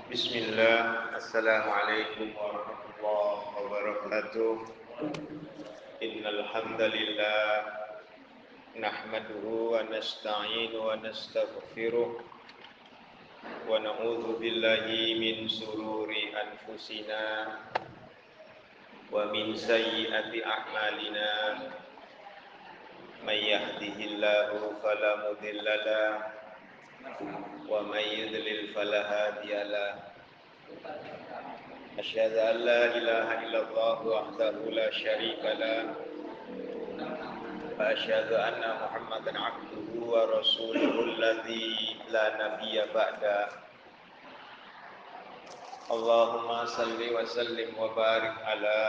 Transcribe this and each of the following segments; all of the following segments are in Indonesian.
Bismillah, Assalamualaikum warahmatullahi wabarakatuh. Innal hamdalillah nahmaduhu wa nasta'inu wa nastaghfiruh wa na'udzu billahi min sururi anfusina wa min sayyiati a'malina. May yahdihillahu fala mudilla lahu wa may yudlil fala hadiya lahu. Asyhadu an la ilaha illallah wahdahu la syarika lah wa asyhadu anna Muhammadan abduhu wa rasuluhu alladzi la nabiyya ba'da. Allahumma salli wa sallim wa barik ala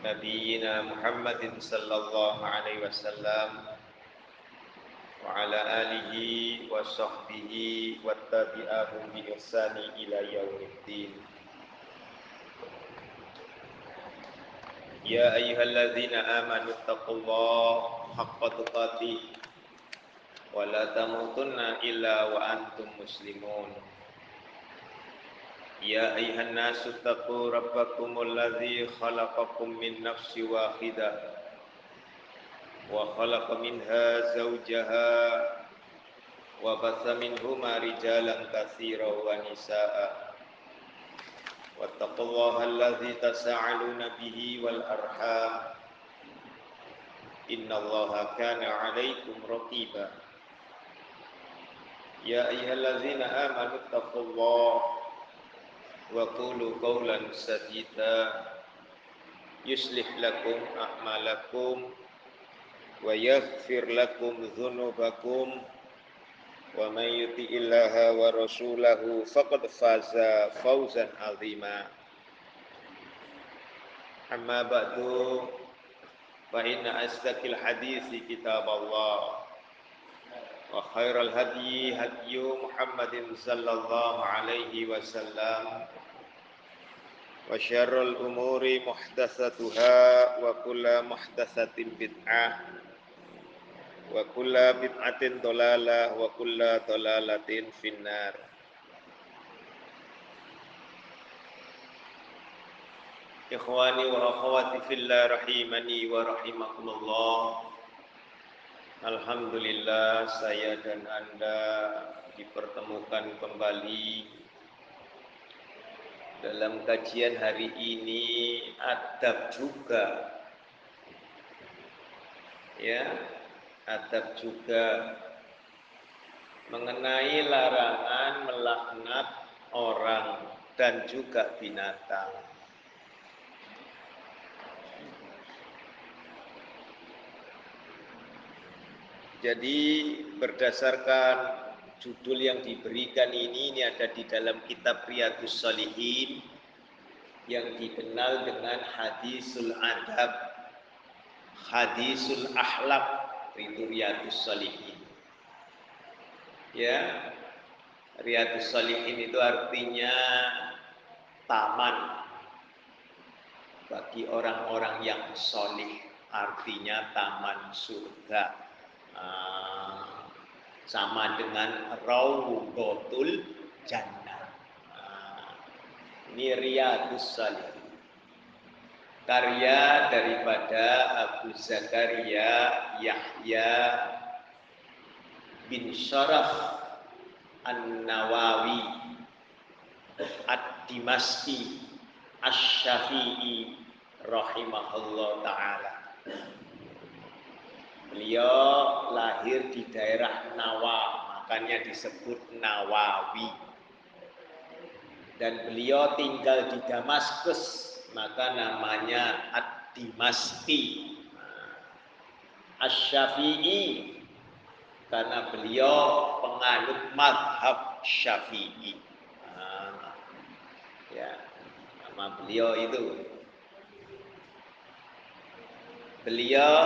nabiyyina Muhammadin sallallahu alaihi wasallam wa ala alihi wa sahbihi wa tabi'ahum bi ihsani ila yaumiddin. Ya ayyuhalladzina amanu taqullaha haqqa tuqatih wa la tamutunna illa wa antum muslimun. Ya ayyuhan nasu taqu rabbakumul ladzi khalaqakum min nafsin wahidah wa khalaqa minha zawjaha wa batha minhuma rijalan katsiran wa nisaa'a. Wattaqullaha alladzi tasaaluna bihi wal arham innallaha kana 'alaikum raqiba. Ya ayyuhalladzina amanu taqullaha wa qulu qawlan sadida yuslih lakum a'malakum wa yaghfir lakum dzunubakum wa may yuti'illaha wa rasulahu faqad faza fawzan 'azima. Amma ba'du, fa inna asdaqil haditsi kitaballah wa khairal hadyi hadyu Muhammadin sallallahu alaihi wasallam wa syarrul umuri muhdatsatuha wa kullu muhdatsatin bid'ah wa kullu bid'atin dhalalah wa kullu dhalalatin finnar. Ikhwani wa akhwati fillah rahimani wa rahimakumullah. Alhamdulillah saya dan Anda dipertemukan kembali dalam kajian hari ini. Adab juga, ya, adab juga mengenai larangan melaknat orang dan juga binatang. Jadi berdasarkan judul yang diberikan ini ada di dalam kitab Riyadhus Shalihin yang dikenal dengan hadisul adab, hadisul akhlak, itu Riyadhus Shalihin. Ya, Riyadhus Shalihin itu artinya taman bagi orang-orang yang solih, artinya taman surga. Sama dengan Raudhatul Jannah. Ini Riyadhus Shalihin, karya daripada Abu Zakaria Yahya bin Syaraf An-Nawawi Ad-Dimashqi Asy-Syafi'i rahimahullah ta'ala. Beliau lahir di daerah Nawa, makanya disebut Nawawi. Dan beliau tinggal di Damaskus, maka namanya Ad-Dimashqi. Asy-Syafi'i karena beliau penganut mazhab Syafi'i. Ya, nama beliau itu. Beliau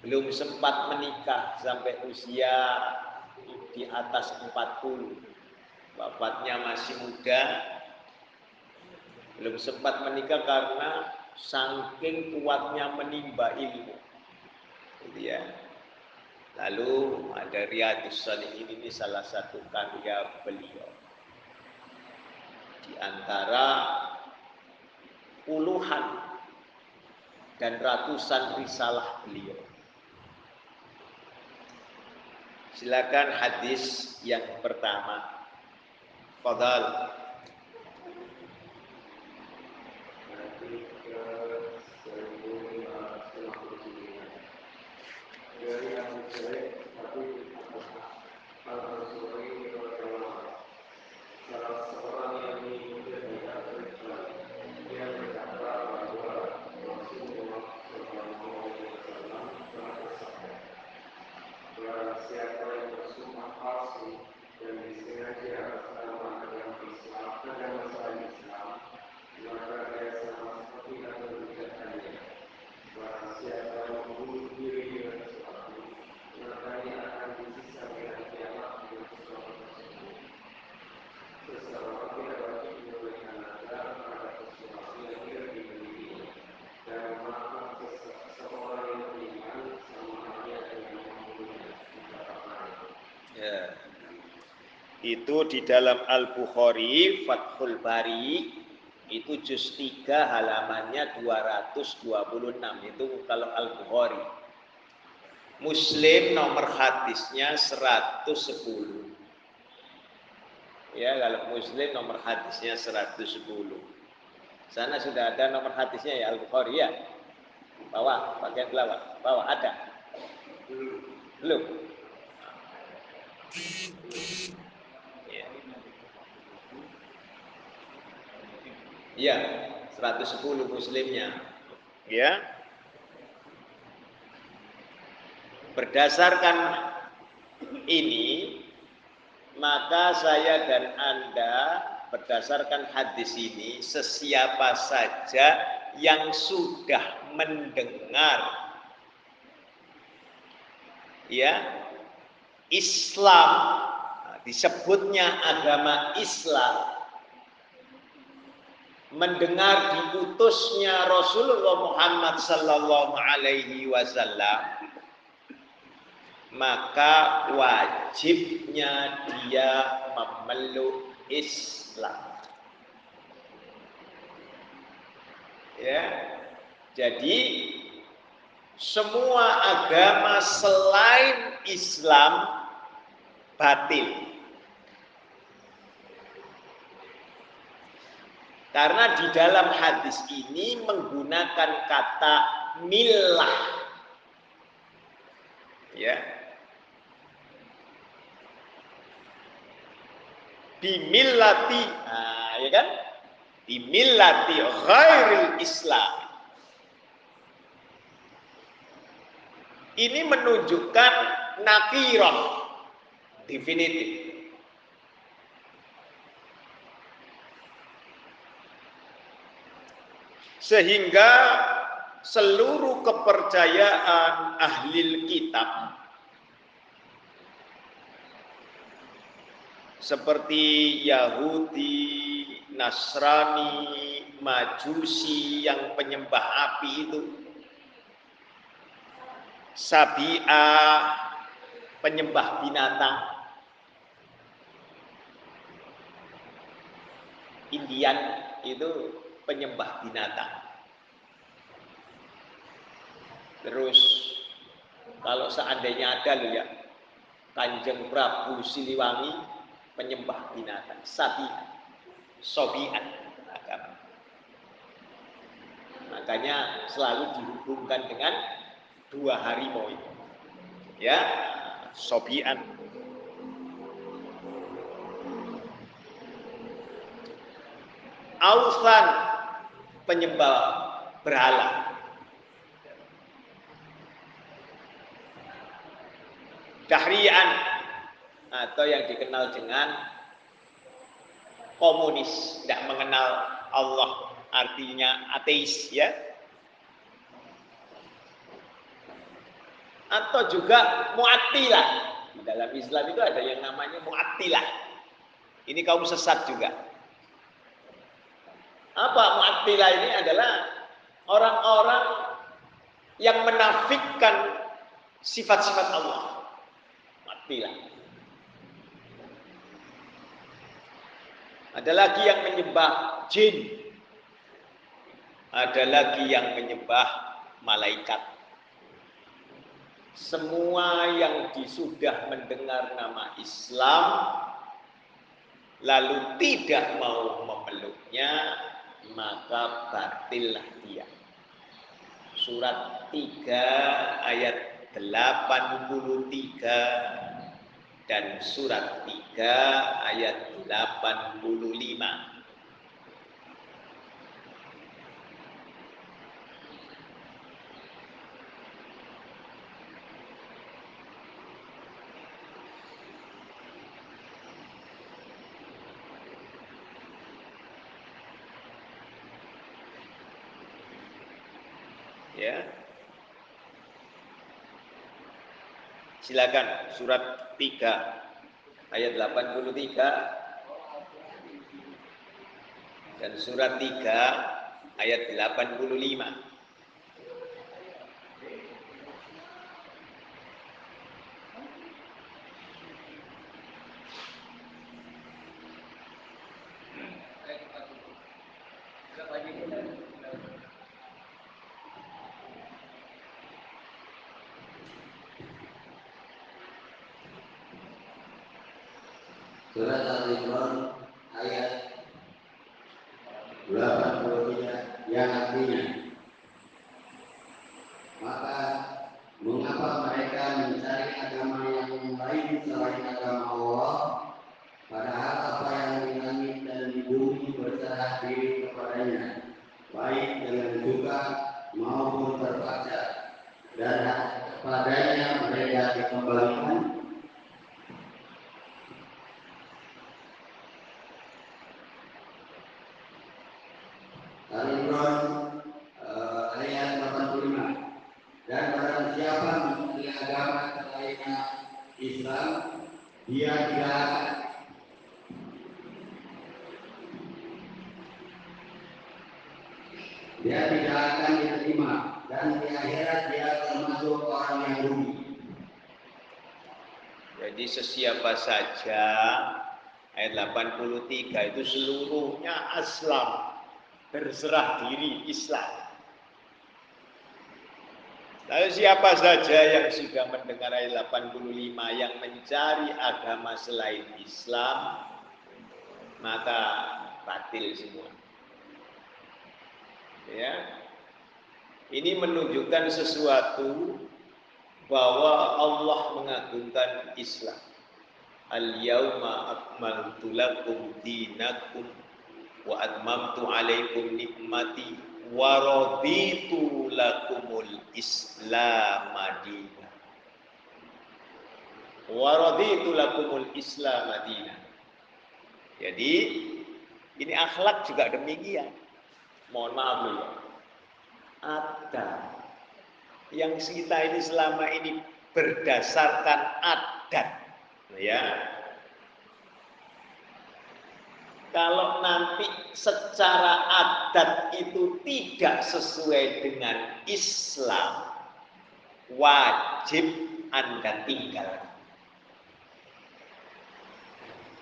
belum sempat menikah sampai usia di atas 40. Wafatnya masih muda. Belum sempat menikah karena saking kuatnya menimba ilmu. Gitu ya. Lalu ada Riyadhus Shalihin, ini salah satu karya beliau. di antara puluhan dan ratusan risalah beliau. Silakan hadis yang pertama. Fadhal. Ya. Itu di dalam Al-Bukhari, Fathul Bari, itu juz 3 halamannya 226. Itu kalau Al-Bukhari. Muslim nomor hadisnya 110. Ya, kalau Muslim nomor hadisnya 110. Sana sudah ada nomor hadisnya ya Al-Bukhari ya. Bawah, bagian bawah. Bawah ada. Belum. Ya, 110 Muslimnya. Ya. Berdasarkan ini, maka saya dan Anda berdasarkan hadis ini, sesiapa saja yang sudah mendengar ya Islam, disebutnya agama Islam, mendengar diutusnya Rasulullah Muhammad sallallahu alaihi wasallam, maka wajibnya dia memeluk Islam. Ya. Jadi semua agama selain Islam batil. Karena di dalam hadis ini menggunakan kata millah. Ya. Bimillati, ya kan? Bimillati ghairil Islam. Ini menunjukkan nakirah definitif. Sehingga seluruh kepercayaan ahli kitab seperti Yahudi, Nasrani, Majusi yang penyembah api itu, Sabi'ah, penyembah binatang, Indian itu penyembah binatang. Terus kalau seandainya ada loh ya, Kanjeng Prabu Siliwangi penyembah binatang, Sabi'ah, Sobi'an agama. Makanya selalu dihubungkan dengan dua harimau itu. Ya, Sobi'an. Ausan, penyembah berhala. Dahrian, atau yang dikenal dengan komunis, tidak mengenal Allah, artinya ateis ya. Atau juga Mu'attilah. Di dalam Islam itu ada yang namanya Mu'attilah. Ini kaum sesat juga. Apa Mu'attilah ini? Adalah orang-orang yang menafikan sifat-sifat Allah. Mu'attilah. Ada lagi yang menyembah jin. Ada lagi yang menyembah malaikat. Semua yang sudah mendengar nama Islam lalu tidak mau memeluknya, maka batillah dia. Surat 3 ayat 83 dan surat 3 ayat 85. Ya. Silakan surat 3 ayat 83 dan surat 3 ayat 85. Surat Al-Imran ayat 83 yang artinya, maka mengapa mereka mencari agama yang lain selain agama Allah, padahal apa yang di langit dan di bumi berserah diri kepadanya, baik dengan suka maupun terpaksa, dan kepadanya mereka dikembalikan. Al-Imran ayat 85. Dan barang siapa mencari agama selainnya Islam, dia tidak akan diterima, dan di akhirat dia termasuk orang yang rugi. Jadi sesiapa saja, ayat 83 itu seluruhnya aslam, berserah diri Islam. Lalu siapa saja yang sudah mendengar ayat 85 yang mencari agama selain Islam, maka batil semua. Ya. Ini menunjukkan sesuatu bahwa Allah mengagungkan Islam. Al-yauma akmaltu lakum dinakum wa atmamtu alaikum nikmati wa raditu lakumul Islam madina. Wa raditu lakumul Islam madina. Jadi ini akhlak juga demikian. Mohon maaf ya. Ada yang kita ini selama ini berdasarkan adat, ya. Kalau nanti secara adat itu tidak sesuai dengan Islam, wajib Anda tinggalkan.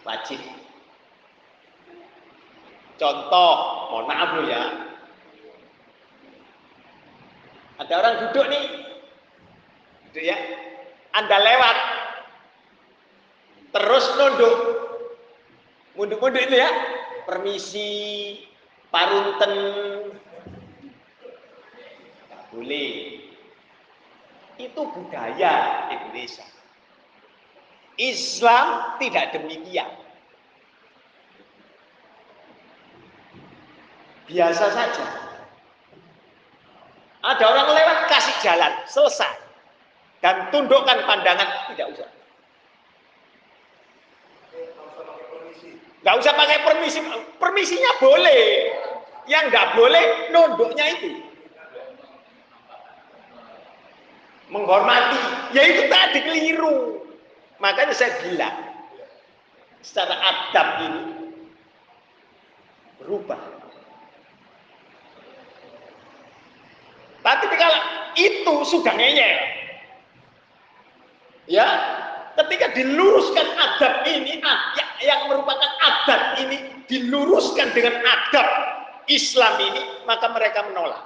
Wajib. Contoh, mohon maaf dulu ya. Ada orang duduk nih, gitu ya. Anda lewat, terus nunduk, munduk-munduk itu ya. Permisi, parunten, nggak boleh. Itu budaya Indonesia. Islam tidak demikian. Biasa saja. Ada orang lewat, kasih jalan, selesai. Dan tundukkan pandangan, tidak usah. Nggak usah pakai permisi. Permisinya boleh. Yang nggak boleh, nunduknya itu. Menghormati. Ya itu tadi keliru. Makanya saya bilang, secara adab ini berubah. Tapi kalau itu sudah ngeyel, ya, ketika diluruskan adab ini, yang merupakan adat ini diluruskan dengan adab Islam ini, maka mereka menolak.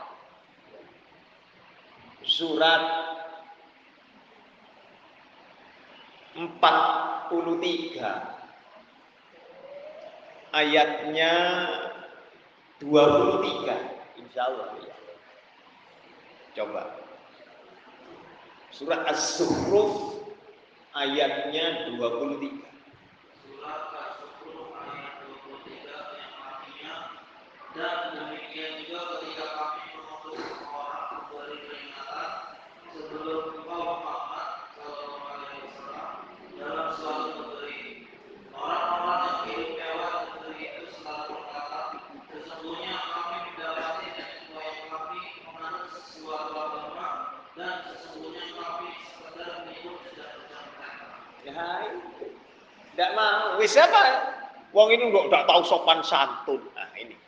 Surat 43 ayatnya 23, insya Allah ya. Coba surat As-Zukhruf ayatnya 23. Surat As-Zukhruf ayat 23 yang artinya, dan demikian juga ketika kami mengutus seseorang memberi peringatan sebelum engkau Muhammad sallallahu alaihi wasallam dalam suatu negeri. Orang-orang yang hidup mewah di negeri itu selalu berkata, sesungguhnya kami mendapati nenek moyang kami menganut sesuatu agama, dan sesungguhnya kami sekedar mengikut jejak-jejak mereka. Ya, tidak mau. Wis apa? Wong ini nggak tahu sopan santun. Nah ini,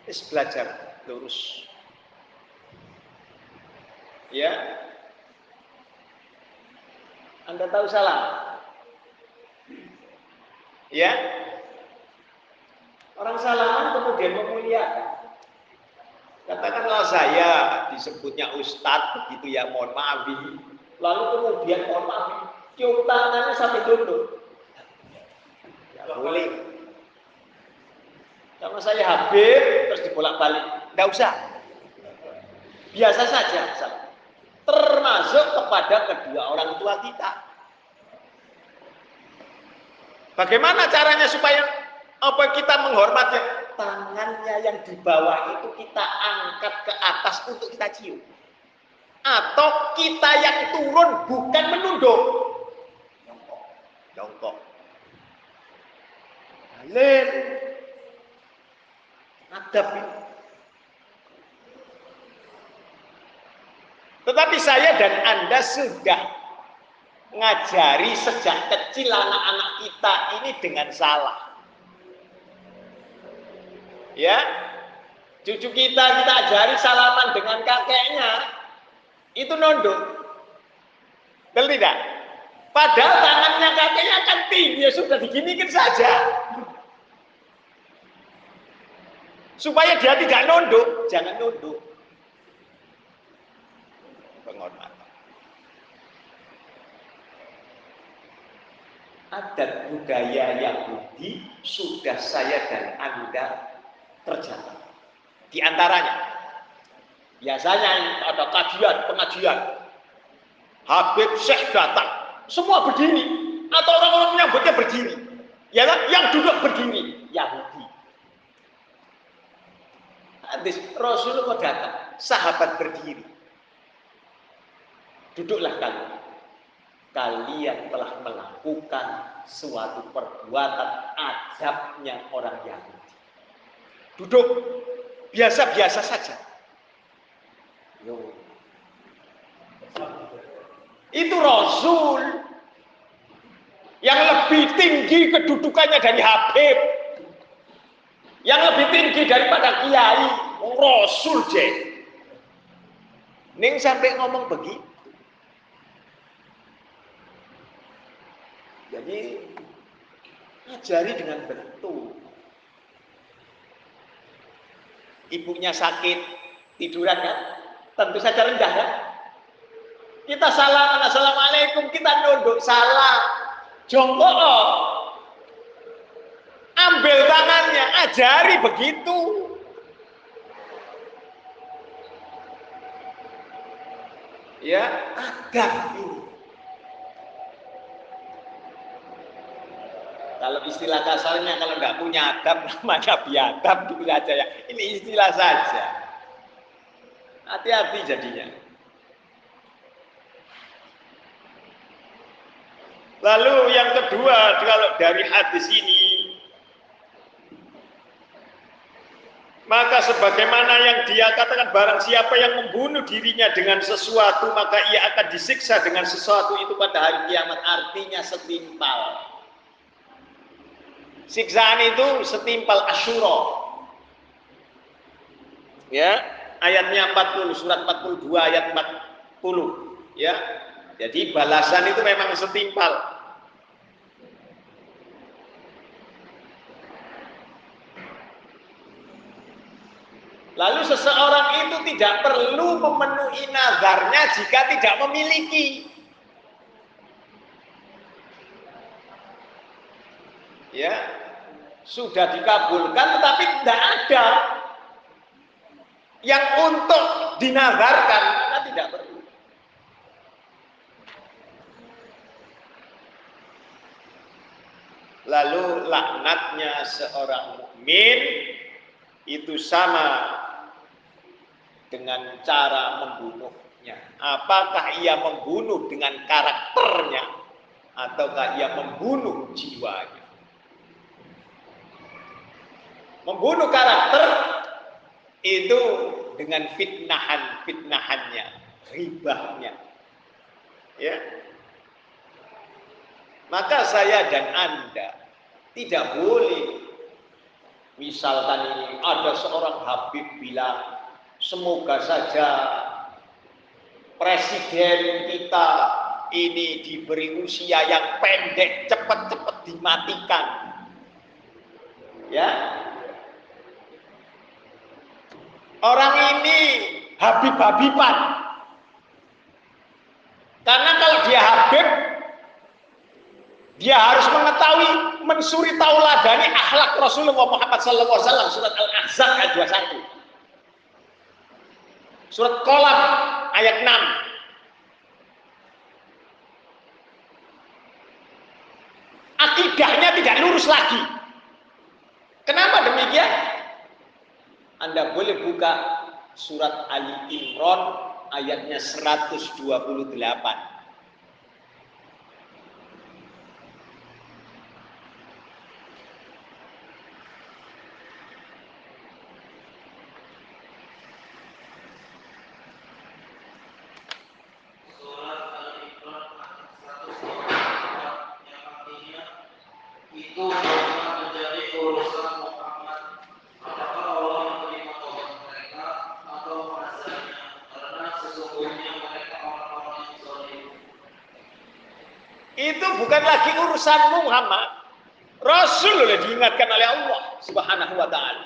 wis belajar lurus. Ya, Anda tahu salah. Ya, orang salaman kemudian memuliakan. Katakanlah saya disebutnya Ustadz begitu ya, mohon maaf. Lalu kemudian mohon maaf, cium tangannya sampai duduk. Ya boleh. Sama saya Habib terus dibolak-balik, nggak usah. Biasa saja, termasuk kepada kedua orang tua kita. Bagaimana caranya supaya kita menghormatnya? Tangannya yang di bawah itu kita angkat ke atas untuk kita cium. Atau kita yang turun bukan menunduk. Jongkok. Halil. Adab ini. Tetapi saya dan Anda sudah ngajari sejak kecil anak-anak kita ini dengan salah. Ya, cucu kita ajari salaman dengan kakeknya, itu nunduk. Betul tidak? Padahal tangannya kakeknya kan tinggi, ya sudah diginikan saja. Supaya dia tidak nunduk, jangan nunduk. Penghormatan. Adat budaya Yahudi sudah saya dan Anda tercatat. Di antaranya, biasanya ada pengajian, Habib Syekh datang, semua berdiri, atau orang-orang menyambutnya berdiri, ya kan? Yang duduk berdiri, Yahudi. Hadis Rasulullah datang, sahabat berdiri, duduklah kalian telah melakukan suatu perbuatan ajabnya orang Yahudi. Duduk biasa-biasa saja. Itu Rasul yang lebih tinggi kedudukannya dari Habib, yang lebih tinggi daripada kiai, Rasul je. Ning sampai ngomong begitu. Jadi ajari dengan betul. Ibunya sakit, tiduran kan? Tentu saja rendah kan? Kita salaman, assalamualaikum, kita nunduk, salam, jongkok, ambil tangannya, ajari begitu. Ya, adab ini. Kalau istilah kasarnya, kalau nggak punya adab, namanya biadab, gitu saja ya. Ini istilah saja. Hati-hati jadinya. Lalu yang kedua, kalau dari hadis ini, maka sebagaimana yang dia katakan, barang siapa yang membunuh dirinya dengan sesuatu, maka ia akan disiksa dengan sesuatu itu pada hari kiamat. Artinya setimpal. Siksaan itu setimpal Asyura. Ya, ayatnya 40, surat 42 ayat 40. Ya. Jadi balasan itu memang setimpal. Lalu seseorang itu tidak perlu memenuhi nazarnya jika tidak memiliki. Ya, sudah dikabulkan tetapi tidak ada yang untuk dinazarkan, maka tidak perlu. Lalu laknatnya seorang mukmin itu sama dengan cara membunuhnya. Apakah ia membunuh dengan karakternya ataukah ia membunuh jiwanya? Membunuh karakter itu dengan fitnahannya, ribahnya. Ya. Maka saya dan Anda tidak boleh, misalkan ini ada seorang Habib bilang, semoga saja presiden kita ini diberi usia yang pendek, cepat-cepat dimatikan. Ya. Orang ini Habib-Habiban. Karena kalau dia Habib, dia harus mengetahui, mensuri tauladani akhlak Rasulullah Muhammad SAW. Surat Al-Ahzab ayat 21. Surat Qalam ayat 6. Akidahnya tidak lurus lagi. Kenapa demikian? Anda boleh buka surat Ali Imran ayatnya 128. Itu bukan lagi urusanmu Muhammad. Rasul sudah diingatkan oleh Allah Subhanahu wa ta'ala.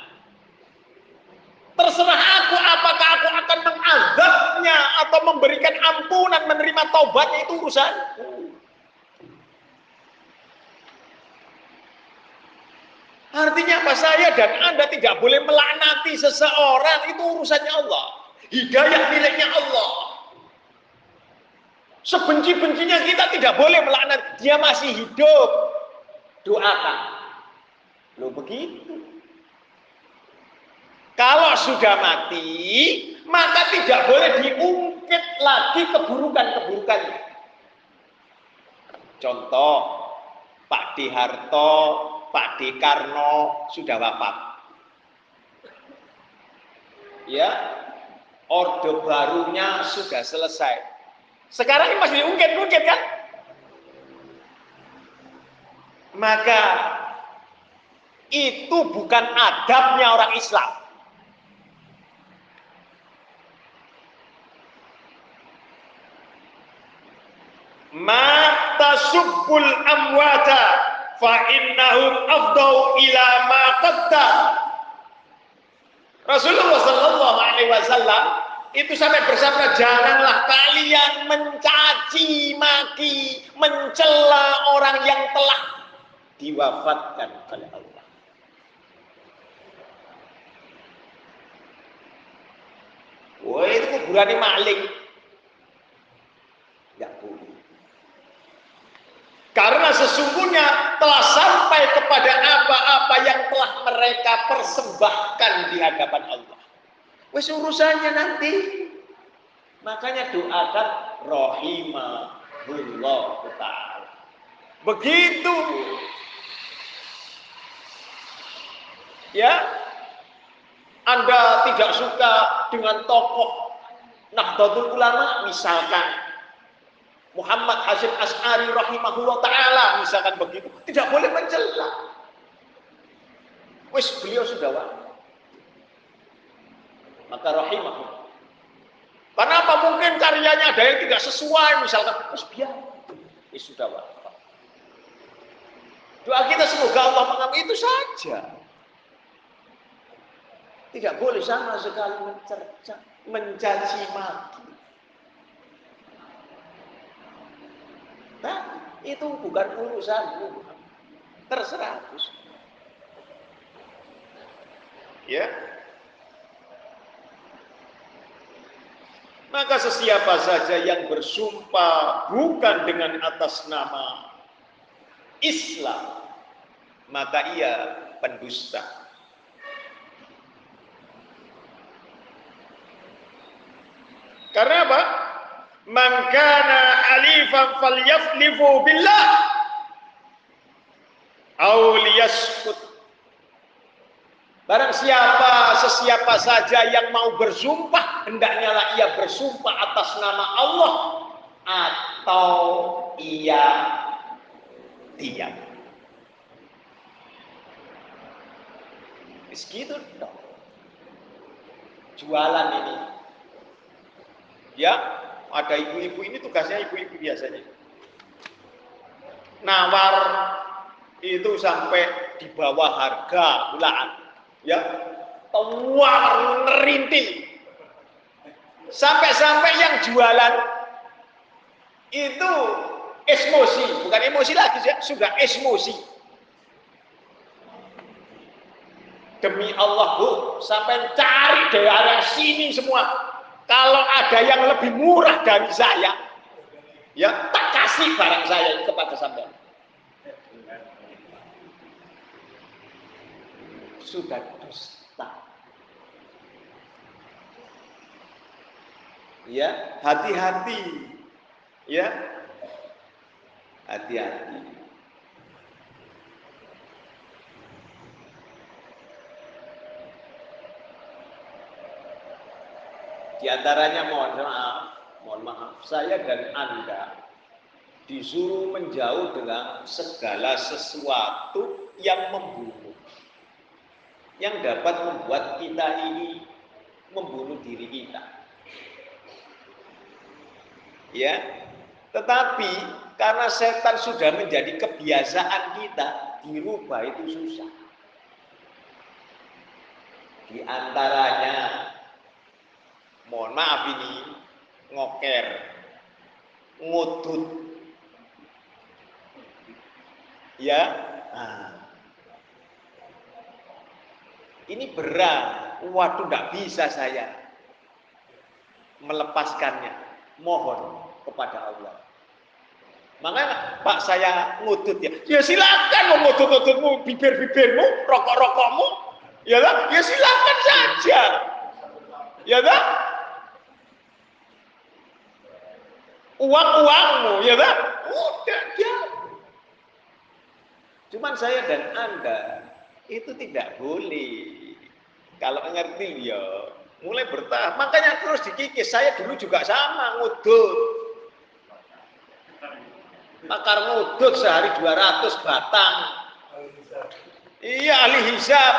Terserah aku apakah aku akan mengazabnya atau memberikan ampunan, menerima taubatnya, itu urusanku. Artinya apa? Saya dan Anda tidak boleh melaknati seseorang, itu urusannya Allah. Hidayah miliknya Allah. Sebenci-bencinya kita tidak boleh melaknat. Dia masih hidup, doakan. Loh begitu. Kalau sudah mati, maka tidak boleh diungkit lagi keburukan-keburukannya. Contoh, Pak D. Harto, Pak D. Karno sudah wafat. Ya, Orde Barunya sudah selesai. Sekarang ini masih diungkit-ungkit kan? Maka itu bukan adabnya orang Islam. Ma tasubbul amwata fa innahum afdau ila ma qaddar. Rasulullah sallallahu alaihi wasallam itu sampai bersabda, janganlah kalian mencaci maki, mencela orang yang telah diwafatkan oleh Allah. Wah, itu kuburannya maling. Tidak boleh. Karena sesungguhnya telah sampai kepada apa-apa yang telah mereka persembahkan di hadapan Allah. Wes urusannya nanti. Makanya doakan rahimahullah ta'ala. Begitu. Ya. Anda tidak suka dengan tokoh Nahdlatul Ulama misalkan Muhammad Hasyim Asy'ari rahimahullah ta'ala misalkan begitu, tidak boleh mencela. Wes beliau sudah wafat. Maka rahimahullah. Kenapa mungkin karyanya ada yang tidak sesuai misalkan, wes biar. Wes sudah wafat. Doa kita semoga Allah mengampuni, itu saja. Tidak boleh sama sekali mencerca, mencaci maki. Nah, itu bukan urusanmu. Terserah. Ya. Maka sesiapa saja yang bersumpah bukan dengan atas nama Islam, maka ia pendusta. Karena apa? Man kana halifan falyaflifu billah aw liyaskut. Barang sesiapa saja yang mau bersumpah, hendaknya lah ia bersumpah atas nama Allah atau ia diam. Segitu dong. Jualan ini. Ya, ada ibu-ibu ini tugasnya ibu-ibu biasanya. Nawar itu sampai di bawah harga bulan. Ya, tawar nerintil. Sampai-sampai yang jualan itu emosi, bukan emosi lagi, sudah emosi. Demi Allah, Bu, sampai cari dari area sini semua. Kalau ada yang lebih murah dari saya, ya tak kasih barang saya kepada sampean. Sudah dusta. Ya, hati-hati. Ya. Hati-hati. Di antaranya mohon maaf, saya dan Anda disuruh menjauh dengan segala sesuatu yang membunuh. Yang dapat membuat kita ini membunuh diri kita. Ya, tetapi karena setan sudah menjadi kebiasaan kita, dirubah itu susah. Di antaranya, mohon maaf ini, ngoker, ngutut. Ya, nah. Ini berat, waduh tidak bisa saya melepaskannya. Mohon kepada Allah. Makanya Pak saya ngutut ya. Ya silakan mau ngutut-ngututmu, bibir-bibirmu, rokok-rokokmu. Ya lah, ya silakan saja. Ya lah. Uang-uangmu, ya lah. Udah jauh. Cuman saya dan Anda itu tidak boleh. Kalau ngerti ya mulai bertahap. Makanya terus dikikis. Saya dulu juga sama ngudut. Makar ngudut sehari 200 batang. Iya, ahli hisab.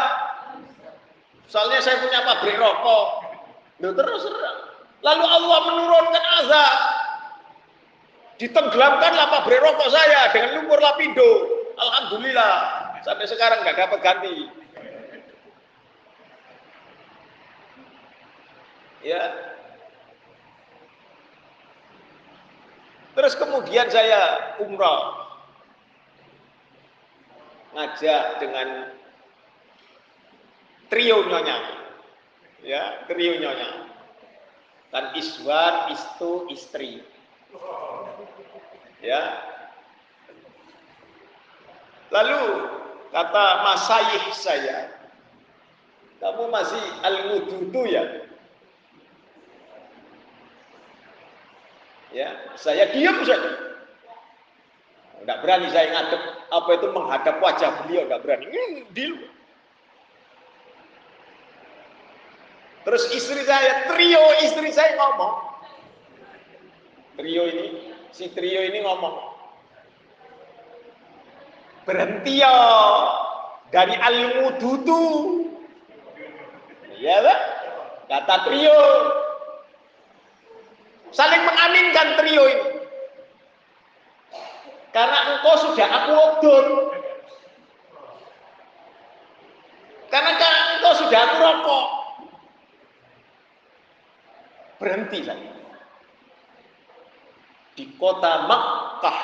Soalnya saya punya pabrik rokok. Loh, terus. Lalu Allah menurunkan azab. Ditenggelamkanlah pabrik rokok saya dengan lumpur lapindo. Alhamdulillah. Sampai sekarang nggak dapat ganti. Ya. Terus kemudian saya umrah. Ngajak dengan trio nyonya. Ya, trio nyonya. Dan iswar, istu, istri. Ya. Lalu kata masayih saya, kamu masih al-wududu ya? Ya, saya diam saja. Enggak berani saya ngadep, apa itu menghadap wajah beliau, enggak berani. Terus istri saya ngomong. Si trio ini ngomong. Berhenti ya dari al-wududu. Iya kan? Kata trio. Saling mengaminkan trio ini. Karena engkau sudah aku odol. Karena engkau sudah aku rokok. Berhenti saya. Di kota Makkah.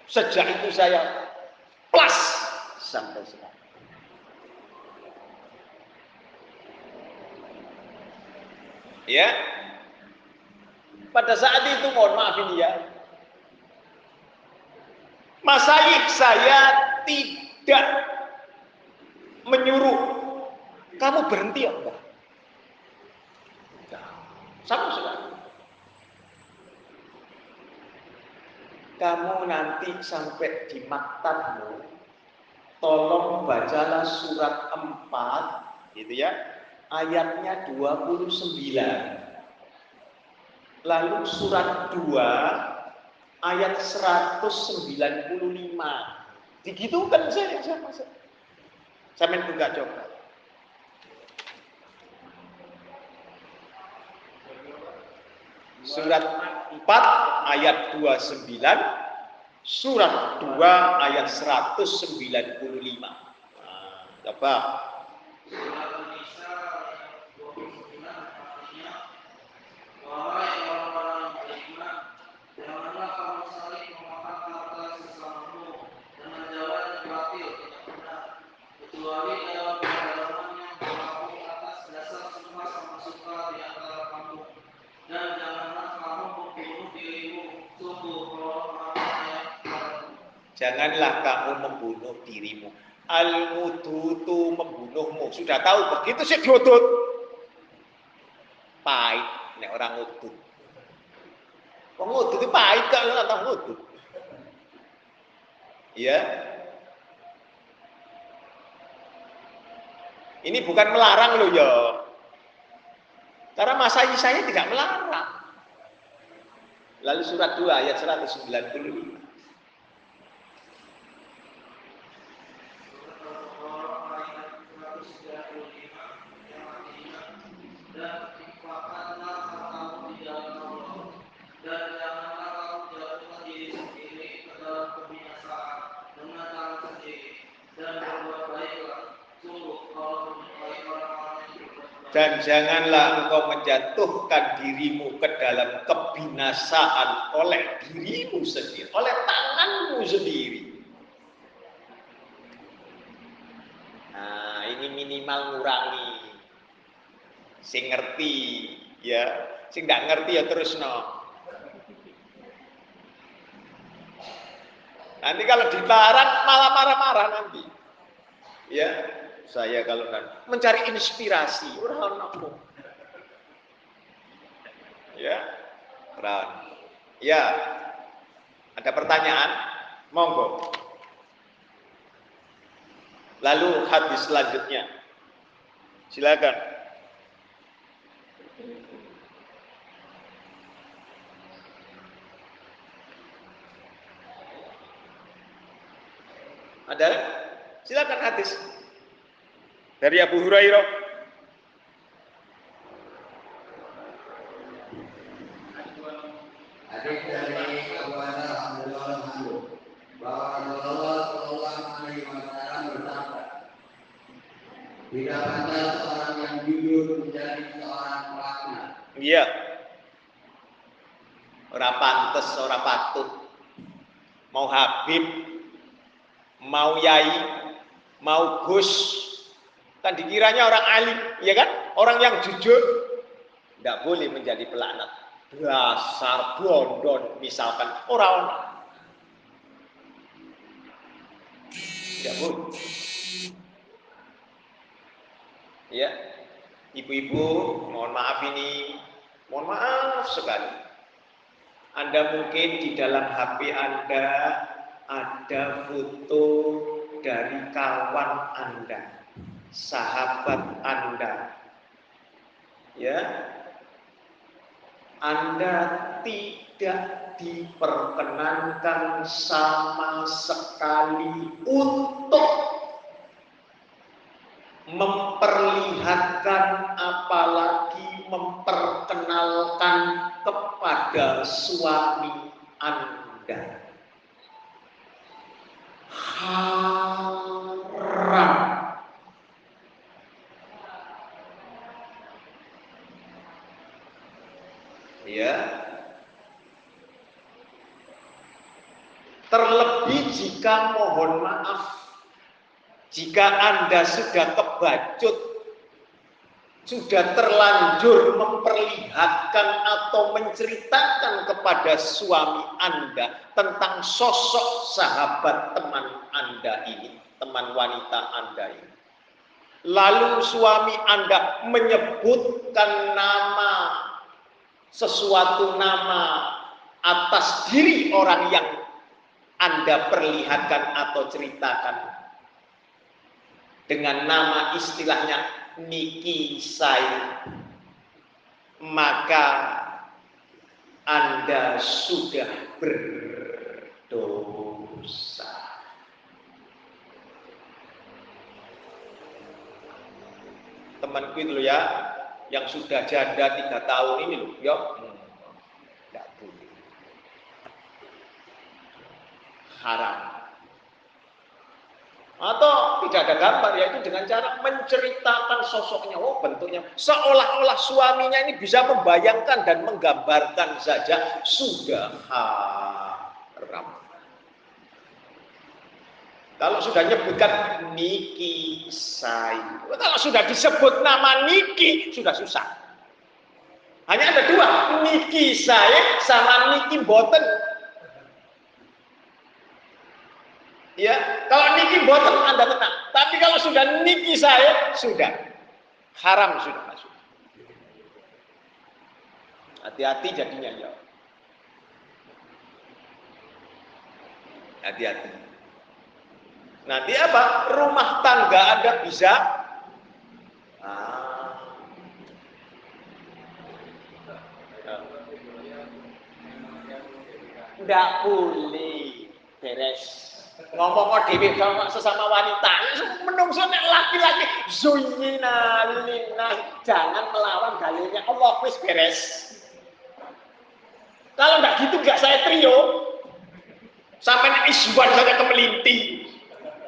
Sejak itu saya plus sampai sekarang. Ya. Pada saat itu mohon maaf ini ya. Masyayikh saya tidak menyuruh kamu berhenti ya enggak. Sama sekali. Kamu nanti sampai di maktabmu, tolong bacalah surat 4, gitu ya, ayatnya 29. Lalu surat 2, ayat 195. Digitukan saya sama saya. Sampai buka coba. Surat 4 ayat 29, surat 2 ayat 195. Nah, coba. Janganlah kamu membunuh dirimu. Al-mudutu membunuhmu. Sudah tahu begitu sih diudut. Pahit nek orang udut. Wong udut itu pahit kalau ora tau udut. Ya. Ini bukan melarang loh ya. Karena masyayikh saya tidak melarang. Lalu surat 2 ayat 195. Dan janganlah engkau menjatuhkan dirimu ke dalam kebinasaan oleh dirimu sendiri, oleh tanganmu sendiri. Nah, ini minimal ngurangi. Sing ngerti, ya. Sing nggak ngerti ya terus no. Nanti kalau dilarang malah marah-marah nanti. Ya. Saya kalau mencari inspirasi, orang. Ya, orang. Ya, ada pertanyaan? Monggo. Lalu hadis selanjutnya, silakan. Ada? Silakan hadis. Dari Abu Hurairah. Hadis dari Abu Hurairah radhiyallahu anhu bahwa Rasulullah sallallahu alaihi wasallam bersabda, tidak pantas orang yang jujur menjadi seorang pelaknat. Iya. Ora pantes, ora patut. Mau Habib, mau Yai, mau Gus, kan dikiranya orang alim, ya kan? Orang yang jujur tidak boleh menjadi pelaknat. Dasar blondon misalkan orang. Tidak boleh. Ya, ibu-ibu, mohon maaf ini, mohon maaf sekali. Anda mungkin di dalam HP Anda ada foto dari kawan Anda, sahabat Anda, ya, Anda tidak diperkenankan sama sekali untuk memperlihatkan apalagi memperkenalkan kepada suami Anda. Haram. Terlebih jika mohon maaf, jika Anda sudah kebacut, sudah terlanjur memperlihatkan atau menceritakan kepada suami Anda tentang sosok sahabat teman Anda ini, teman wanita Anda ini. Lalu suami Anda menyebutkan sesuatu nama atas diri orang yang Anda perlihatkan atau ceritakan dengan nama istilahnya Niki Sai, maka Anda sudah berdosa. Temanku itu ya, yang sudah janda 3 tahun ini loh, ya, tidak boleh. Haram. Atau tidak ada gambar, yaitu dengan cara menceritakan sosoknya. Oh, bentuknya seolah-olah suaminya ini bisa membayangkan dan menggambarkan saja, sudah haram. Kalau sudah nyebutkan Niki Sai, kalau sudah disebut nama Niki, sudah susah. Hanya ada 2, Niki Sai sama Niki Boten. Ya, kalau Niki Boten Anda tenang. Tapi kalau sudah Niki Sai, sudah haram, sudah masuk. Hati-hati jadinya ya. Hati-hati. Nanti apa? Rumah tangga Anda bisa enggak boleh beres. Ngomong dhewe sesama wanita, menungso nek laki-laki zuyyina linnas, jangan melawan dalilnya Allah, wis beres. Kalau enggak gitu enggak saya trio. Sampai isban saja kemelinti.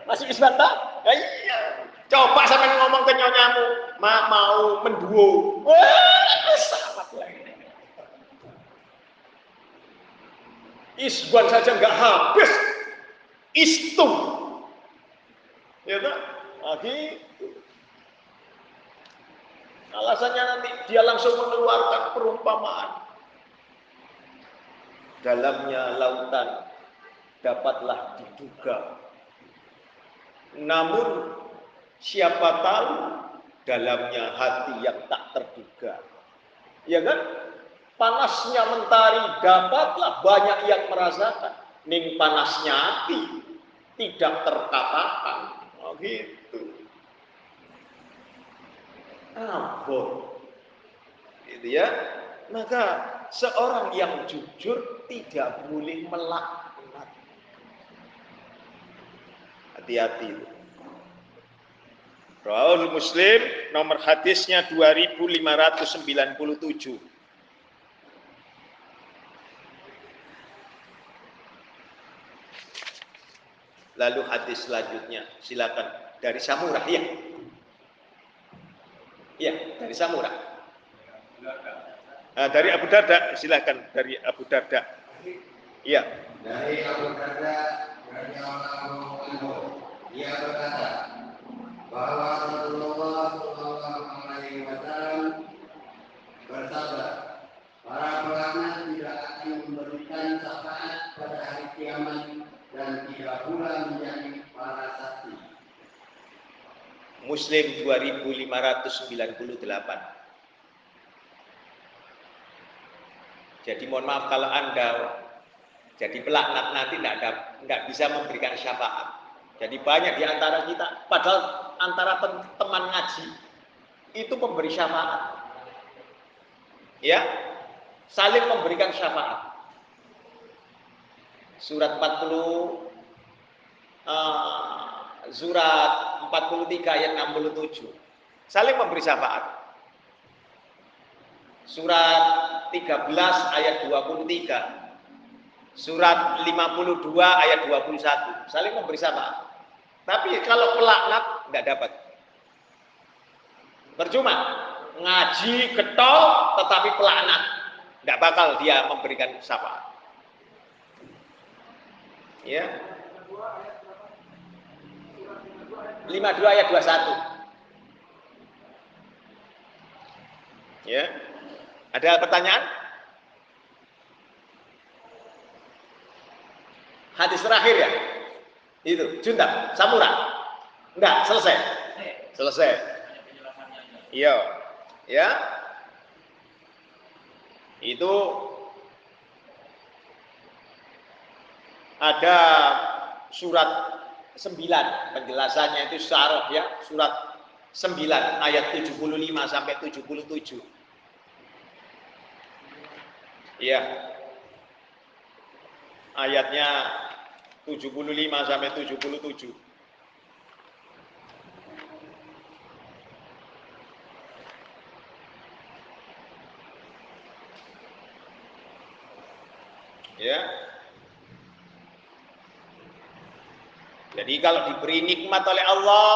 Masih isban tak? Ya, iya. Coba sampai ngomong ke nyonyamu, mau menduo. Wah, sahabat lagi. Isban saja enggak habis. Istum. Ya tak? Lagi alasannya nanti dia langsung mengeluarkan perumpamaan. Dalamnya lautan dapatlah diduga. Namun siapa tahu dalamnya hati yang tak terduga. Ya kan? Panasnya mentari dapatlah banyak yang merasakan. Ning panasnya hati tidak terkatakan. Oh gitu. Ampun. Gitu ya. Maka seorang yang jujur tidak boleh melaknat. Hati-hati. Rawahul Muslim, nomor hadisnya 2597. Lalu hadis selanjutnya, silakan dari Samurah ya. Iya, dari Samurah. Nah, dari Abu Darda, silakan dari Abu Darda. Iya. Dari Abu Darda radhiyallahu anhu, dia berkata bahwa Rasulullah Shallallahu Alaihi Wasallam bersabda, para pelaknat tidak akan memberikan syafaat pada hari kiamat dan tidak pula menjadi para saksi. Muslim 2598. Jadi mohon maaf kalau Anda jadi pelaknat nanti tidak bisa memberikan syafaat. Jadi banyak di antara kita, padahal antara teman ngaji itu pemberi syafaat. Ya, saling memberikan syafaat. Surat 40 surat 43 ayat 67. Saling memberi syafaat. Surat 13 ayat 23. Surat 52 ayat 21. Saling memberi syafaat. Tapi kalau pelaknat tidak dapat. Percuma. Ngaji getol tetapi pelaknat. Tidak bakal dia memberikan syafaat. Ya. 52 ayat 21. Ya. Ada pertanyaan? Hadis terakhir ya? Itu, junta, samura. Enggak, selesai. Selesai. Iya. Ya. Itu ada surat 9, penjelasannya itu syarah ya, surat 9 ayat 75 sampai 77. Iya. Ayatnya 75 sampai 77. Ya. Jadi kalau diberi nikmat oleh Allah,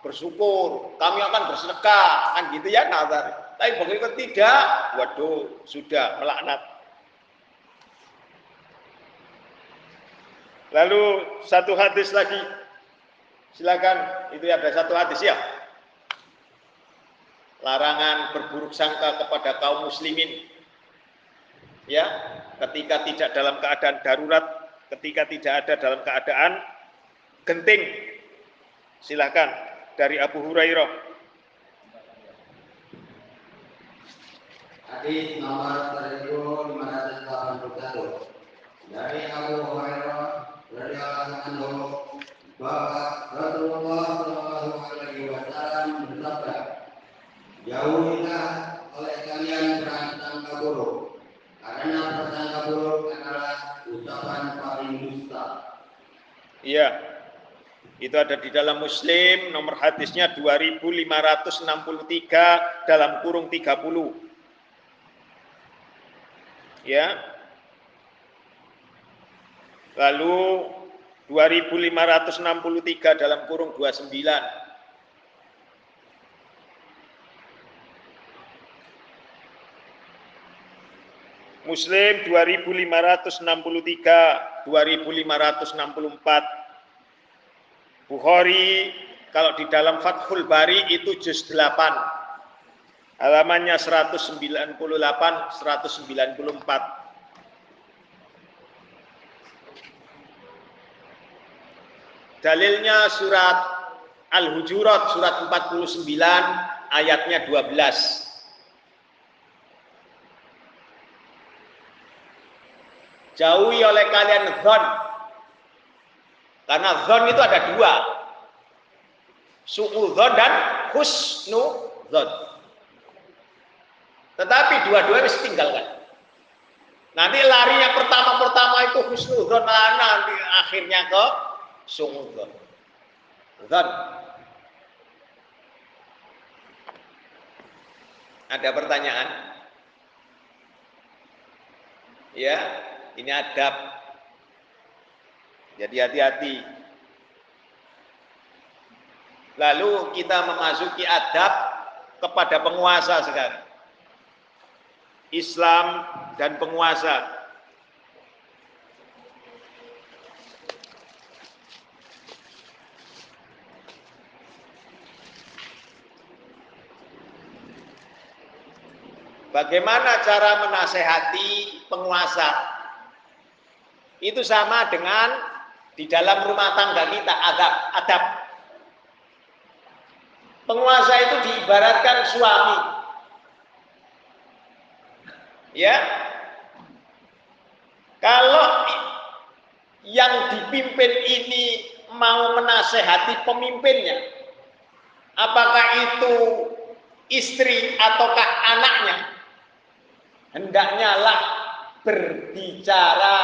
bersyukur, kami akan bersedekah, kan gitu ya nazar. Tapi begitu tidak, waduh, sudah melaknat. Lalu satu hadis lagi, silakan. Itu ada satu hadis ya. Larangan berburuk sangka kepada kaum muslimin. Ya, ketika tidak dalam keadaan darurat, ketika tidak ada dalam keadaan genting. Silakan dari Abu Hurairah. Hadis nomor 1581 dari Abu Hurairah radhiyallahu anhu bahwa Rasulullah Shallallahu Alaihi Wasallam bersabda, jauhilah oleh kalian prasangka buruk, karena prasangka buruk adalah ucapan paling dusta. Iya, itu ada di dalam Muslim, nomor hadisnya 2563 dalam kurung 30. Ya. Lalu 2563 dalam kurung 29. Muslim 2563, 2564. Bukhari kalau di dalam Fathul Bari itu juz 8. Halamannya 198, 194. Dalilnya surat Al-Hujurat surat 49 ayatnya 12. Jauhi oleh kalian dzon. Karena dzon itu ada dua. Su'udzon dan husnudzon. Tetapi dua-duanya mesti tinggalkan. Nanti larinya pertama itu husnudzon, nanti akhirnya ke su'udzon. Dzon. Ada pertanyaan? Ya, ini adab. Jadi hati-hati. Lalu kita memasuki adab kepada penguasa sekarang. Islam dan penguasa. Bagaimana cara menasehati penguasa? Itu sama dengan di dalam rumah tangga kita, adab. Penguasa itu diibaratkan suami. Ya. Kalau yang dipimpin ini mau menasehati pemimpinnya, apakah itu istri ataukah anaknya, hendaknya lah berbicara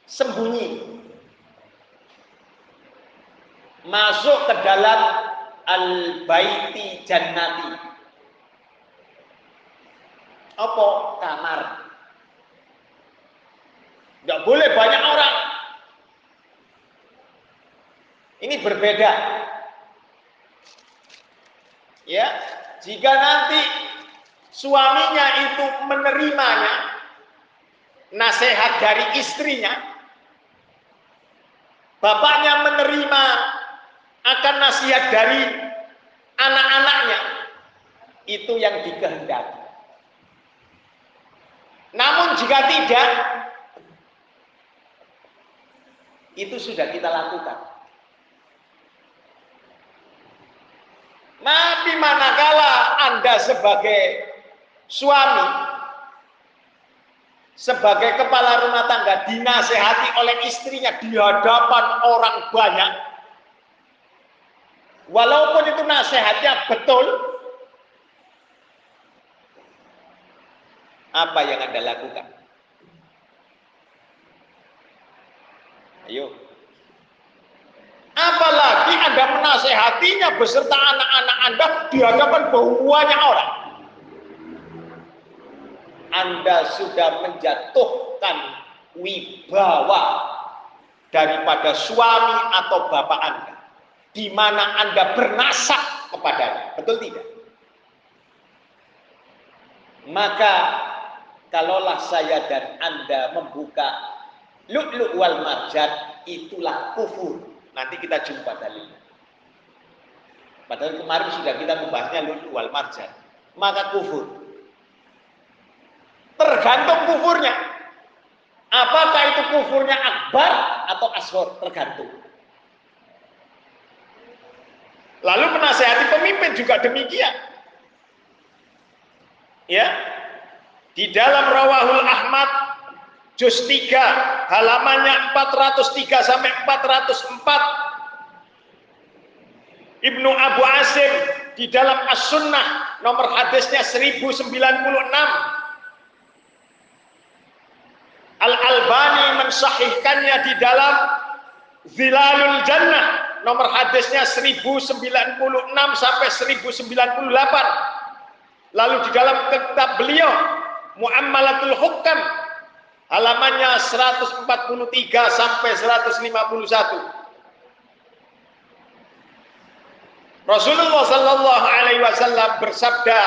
sembunyi, masuk ke dalam al-baiti jannati. Apa? Kamar. Nggak boleh banyak orang. Ini berbeda. Ya, jika nanti suaminya itu menerimanya nasihat dari istrinya, bapaknya menerima akan nasihat dari anak-anaknya, itu yang dikehendaki. Namun jika tidak, itu sudah kita lakukan. Tapi manakala Anda sebagai suami, sebagai kepala rumah tangga dinasehati oleh istrinya di hadapan orang banyak, walaupun itu nasihatnya betul, apa yang Anda lakukan? Ayo. Apalagi Anda menasehatinya beserta anak-anak Anda di hadapan banyak orang. Anda sudah menjatuhkan wibawa daripada suami atau bapak Anda, di mana Anda bernasab kepadanya. Betul tidak? Maka kalaulah saya dan Anda membuka lu'lu' wal marjan, itulah kufur. Nanti kita jumpa dalilnya. Padahal kemarin sudah kita membahasnya lu'lu' wal marjan. Maka kufur. Tergantung kufurnya. Apakah itu kufurnya akbar atau asghar? Tergantung. Lalu menasehati pemimpin juga demikian. Ya. Di dalam Rawahul Ahmad juz 3 halamannya 403 sampai 404, Ibnu Abu Asim di dalam As-Sunnah nomor hadisnya 1096, Al-Albani mensahihkannya di dalam Zilalul Jannah nomor hadisnya 1096 sampai 1098. Lalu di dalam kitab beliau Muammalatul Hukam halamannya 143 sampai 151. Rasulullah sallallahu alaihi wasallam bersabda,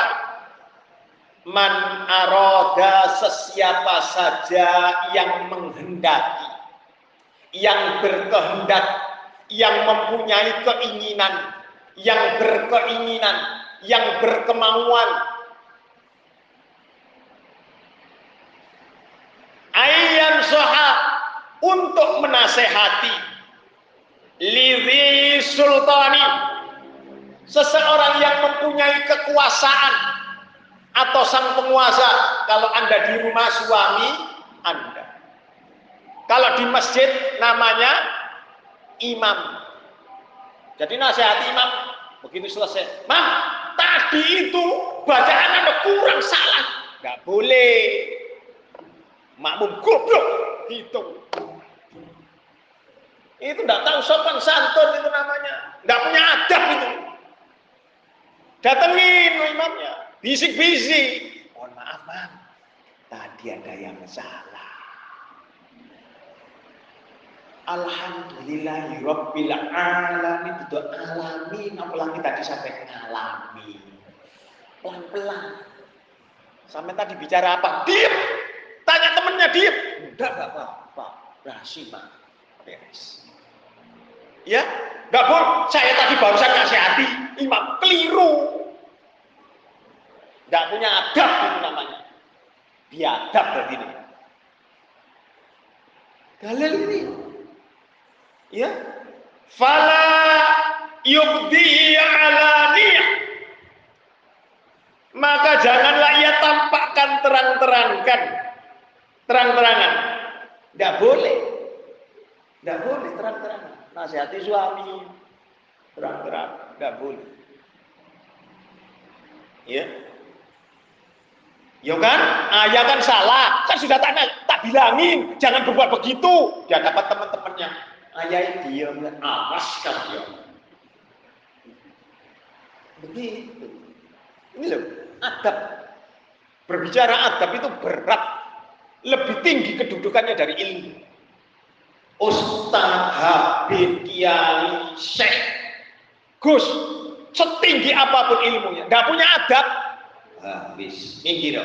man aroda, sesiapa saja yang menghendaki, yang berkehendak, yang mempunyai keinginan, yang berkeinginan, yang berkemauan, ayyan soha, untuk menasehati, lidhi sultani, seseorang yang mempunyai kekuasaan atau sang penguasa. Kalau Anda di rumah suami Anda, kalau di masjid namanya imam. Jadi nasihati imam, begitu selesai, Mam, tadi itu bacaan Anda kurang, salah. Nggak boleh. Makmum goblok gitu. Itu enggak tahu sopan santun, itu namanya. Enggak punya adab itu. Datengin imamnya, bisik-bisik. Mohon maaf, Mam, tadi ada yang salah. Alhamdulillahirabbil alamin, itu alamin, apalagi tadi sampai ngalamin. Pelan-pelan. Sampai tadi bicara apa? Diam. Tanya temennya, diam. Enggak apa-apa. Rahimah. Beres. Ya, enggak boleh. Saya tadi barusan nasihati imam, keliru. Enggak punya adab itu namanya. Biadab begini. Dalil ini. Ya. Fala yubdi alaniyah. Maka janganlah ia tampakkan terang-terangan. Tidak boleh terang-terangan. Nasihati suami terang-terang, tidak boleh. Ya, kan? Ayah kan salah, kan sudah tak bilangin, jangan berbuat begitu. Dia dapat teman-temannya, ayah diam, awas kan dia. Begitu. Ini loh, adab. Berbicara adab itu berat, lebih tinggi kedudukannya dari ilmu. Ustaz, Habib, Kiai, Syekh, Gus, setinggi apapun ilmunya, nggak punya adab, habis, minggir.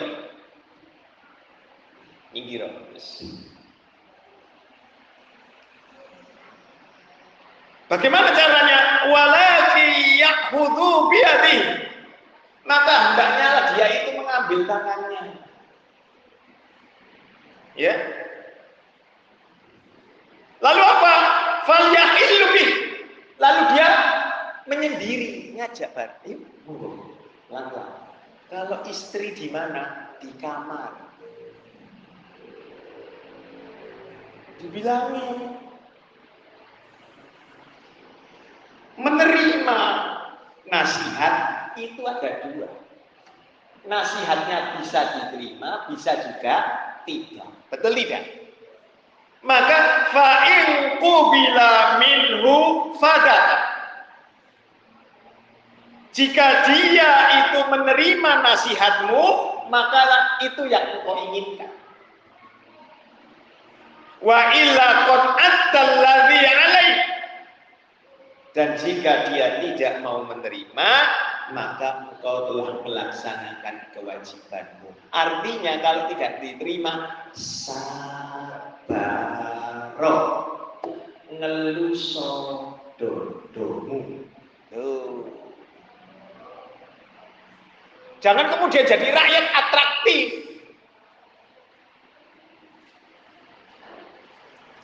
Bagaimana caranya? Walaki yakhudhu biyadihi. Maka hendaknya dia itu mengambil tangannya. Ya. Lalu apa? Falyahillu bih. Lalu dia menyendiri, ngajak bar. Yuk, pelan-pelan. Kalau istri di mana? Di kamar. Dibilangin. Menerima nasihat itu ada dua. Nasihatnya bisa diterima, bisa juga tidak. Betul tidak? Maka fa'in qubila minhu fadat. Jika dia itu menerima nasihatmu, maka itu yang engkau inginkan. Wa illa qad attalladzi alaih. Dan jika dia tidak mau menerima, maka engkau telah melaksanakan kewajibanmu. Artinya kalau tidak diterima, sabaro, ngeluso dodomu. Jangan kemudian jadi rakyat atraktif.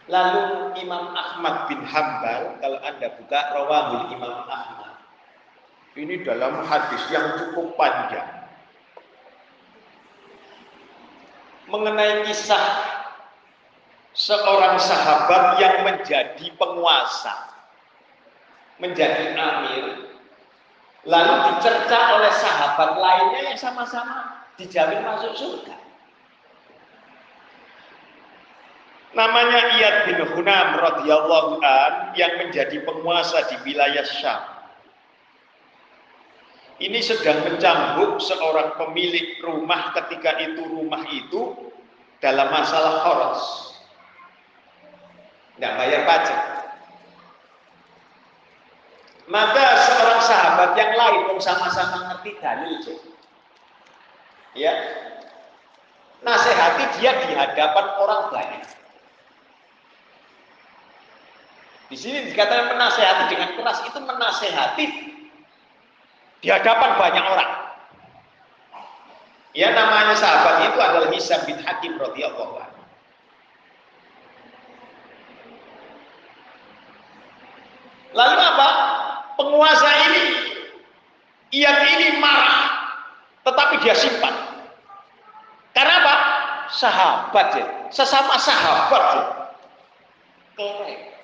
Lalu Imam Ahmad bin Hambal, kalau Anda buka Rawahul Imam Ahmad, ini dalam hadis yang cukup panjang mengenai kisah seorang sahabat yang menjadi penguasa, menjadi amir, lalu dicerca oleh sahabat lainnya yang sama-sama dijamin masuk surga. Namanya Iyad bin Hunam radhiyallahu an yang menjadi penguasa di wilayah Syam. Ini sedang mencambuk seorang pemilik rumah ketika itu rumah itu dalam masalah khoros. Nggak bayar pajak. Maka seorang sahabat yang lain sama-sama ngerti dalil, ya, nasihati dia di hadapan orang banyak. Di sini dikatakan menasehati dengan keras, itu menasehati di hadapan banyak orang. Ya, namanya sahabat itu adalah Hisam bin Hakim radhiyallahu anhu. Lalu apa? Penguasa ini, Iyad ini marah, tetapi dia simpan. Karena apa? Sahabat ya, sesama sahabat ya. Kerek.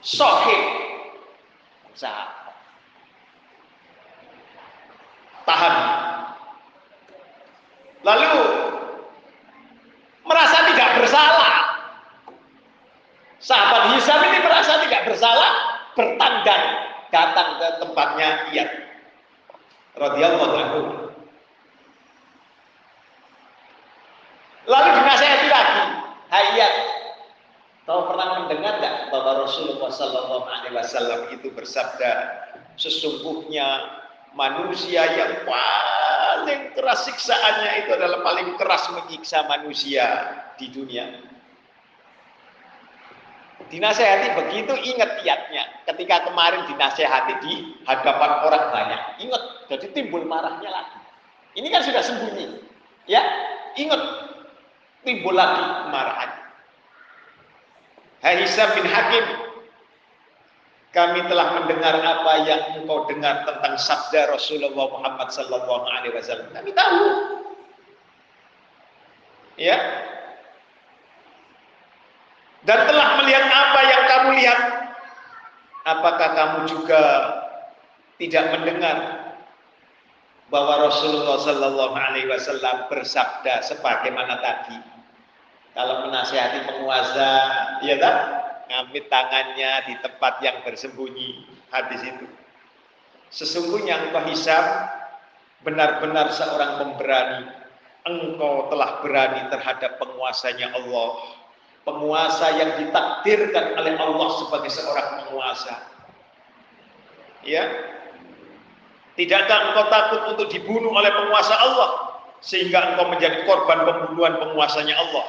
Sohib. Sahabat. Tahan. Lalu merasa tidak bersalah. Sahabat Hisam ini merasa tidak bersalah, bertandang datang ke tempatnya Iyad radhiyallahu anhu. Lalu dinasihati lagi, "Hai Iyad, kau pernah mendengar enggak bahwa Rasulullah sallallahu alaihi wasallam itu bersabda, sesungguhnya manusia yang paling keras siksaannya itu adalah paling keras menyiksa manusia di dunia." Dinasehati begitu, ingat Iyadnya ketika kemarin dinasehati di hadapan orang banyak, ingat, jadi timbul marahnya lagi. Ini kan sudah sembunyi, ya, ingat, timbul lagi kemarahan. Hai Hisam bin Hakim, kami telah mendengar apa yang engkau dengar tentang sabda Rasulullah Muhammad sallallahu alaihi wasallam. Kami tahu, ya, dan telah melihat apa yang kamu lihat. Apakah kamu juga tidak mendengar bahwa Rasulullah sallallahu alaihi wasallam bersabda sebagaimana tadi, kalau menasihati penguasa, ya kan, ngambil tangannya di tempat yang bersembunyi. Hadis itu, sesungguhnya engkau Hisam benar-benar seorang pemberani. Engkau telah berani terhadap penguasanya Allah, penguasa yang ditakdirkan oleh Allah sebagai seorang penguasa. Ya, tidakkah engkau takut untuk dibunuh oleh penguasa Allah sehingga engkau menjadi korban pembunuhan penguasanya Allah?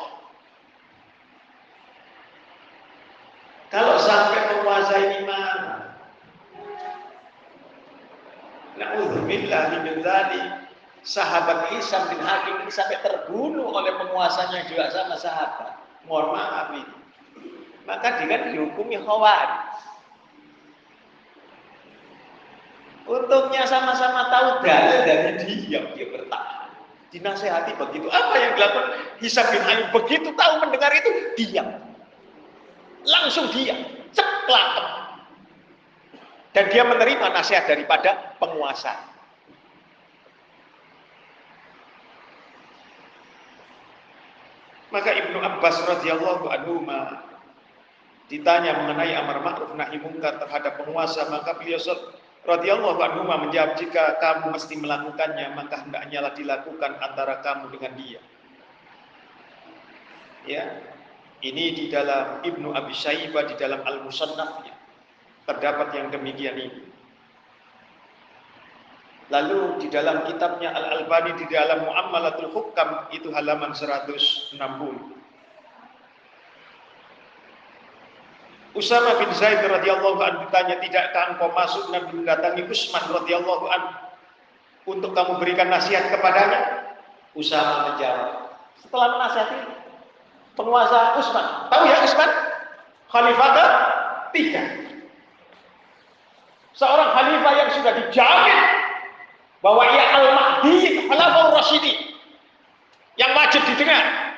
Kalau sampai penguasa ini marah, na'udzubillah min dzalik, sahabat Hisam bin Hakim ini sampai terbunuh oleh penguasanya juga sama sahabat. Mohon maaf ini. Maka dia kan dihukumi khawarij. Untungnya sama-sama tahu dalil dan diam, dia bertahan. Dinasehati begitu. Apa yang dilakukan Hisam bin Hakim begitu tahu mendengar itu, diam. Langsung diam, ceklak. Dan dia menerima nasihat daripada penguasa. Maka Ibnu Abbas radhiyallahu anhu ditanya mengenai amar ma'ruf nahi munkar terhadap penguasa, maka beliau radhiyallahu anhu menjawab, jika kamu mesti melakukannya, maka hendaknya dilakukan antara kamu dengan dia. Ya, ini di dalam Ibnu Abi Syaibah, di dalam Al-Musannafnya terdapat yang demikian ini. Lalu di dalam kitabnya Al-Albani di dalam Mu'amalatul Hukam itu halaman 160. Usama bin Zaid radhiyallahu anhu ditanya, tidakkah engkau masuk dan mendatangi Utsman radhiyallahu anhu untuk kamu berikan nasihat kepadanya? Usama menjawab, setelah menasihati penguasa Utsman, tahu ya Utsman khalifah ketiga, seorang khalifah yang sudah dijamin bahwa ia al-mahdi khulafaur rasyidin yang wajib didengar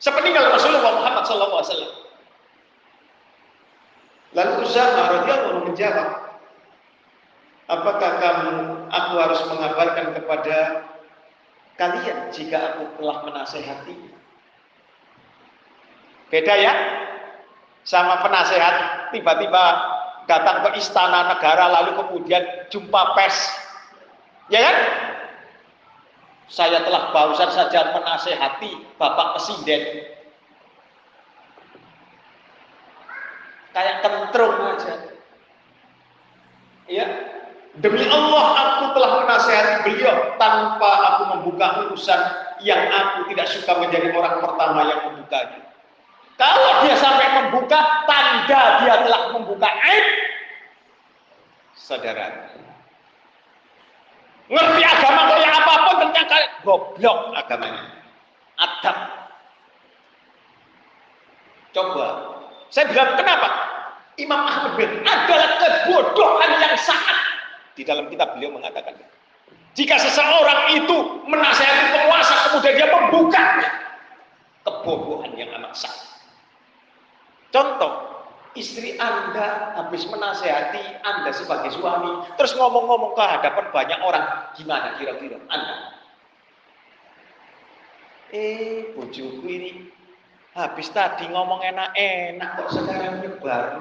sepeninggal Rasulullah Muhammad sallallahu alaihi wasallam. Lalu Usama radhiyallahu anhu menjawab, apakah aku harus mengabarkan kepada kalian jika aku telah menasehati? Beda ya, sama penasehat tiba-tiba datang ke istana negara lalu kemudian jumpa pers. Ya kan? Saya telah barusan saja menasehati Bapak Presiden. Kayak kentrung aja. Ya. Demi Allah aku telah menasehati beliau tanpa aku membuka urusan yang aku tidak suka menjadi orang pertama yang membukanya. Kalau dia sampai membuka, tanda dia telah membuka aib. Saudara, ngerti agama kayak apapun ternyata goblok agamanya. Adab. Coba, saya bilang kenapa? Imam Ahmad bin adalah kebodohan yang sangat. Di dalam kitab beliau mengatakan, jika seseorang itu menasihati penguasa kemudian dia membukanya, kebodohan yang amat sangat. Contoh, istri Anda habis menasehati Anda sebagai suami, terus ngomong-ngomong ke hadapan banyak orang, gimana kira-kira Anda? Bojoku ini habis tadi ngomong enak-enak kok sekarang nyebar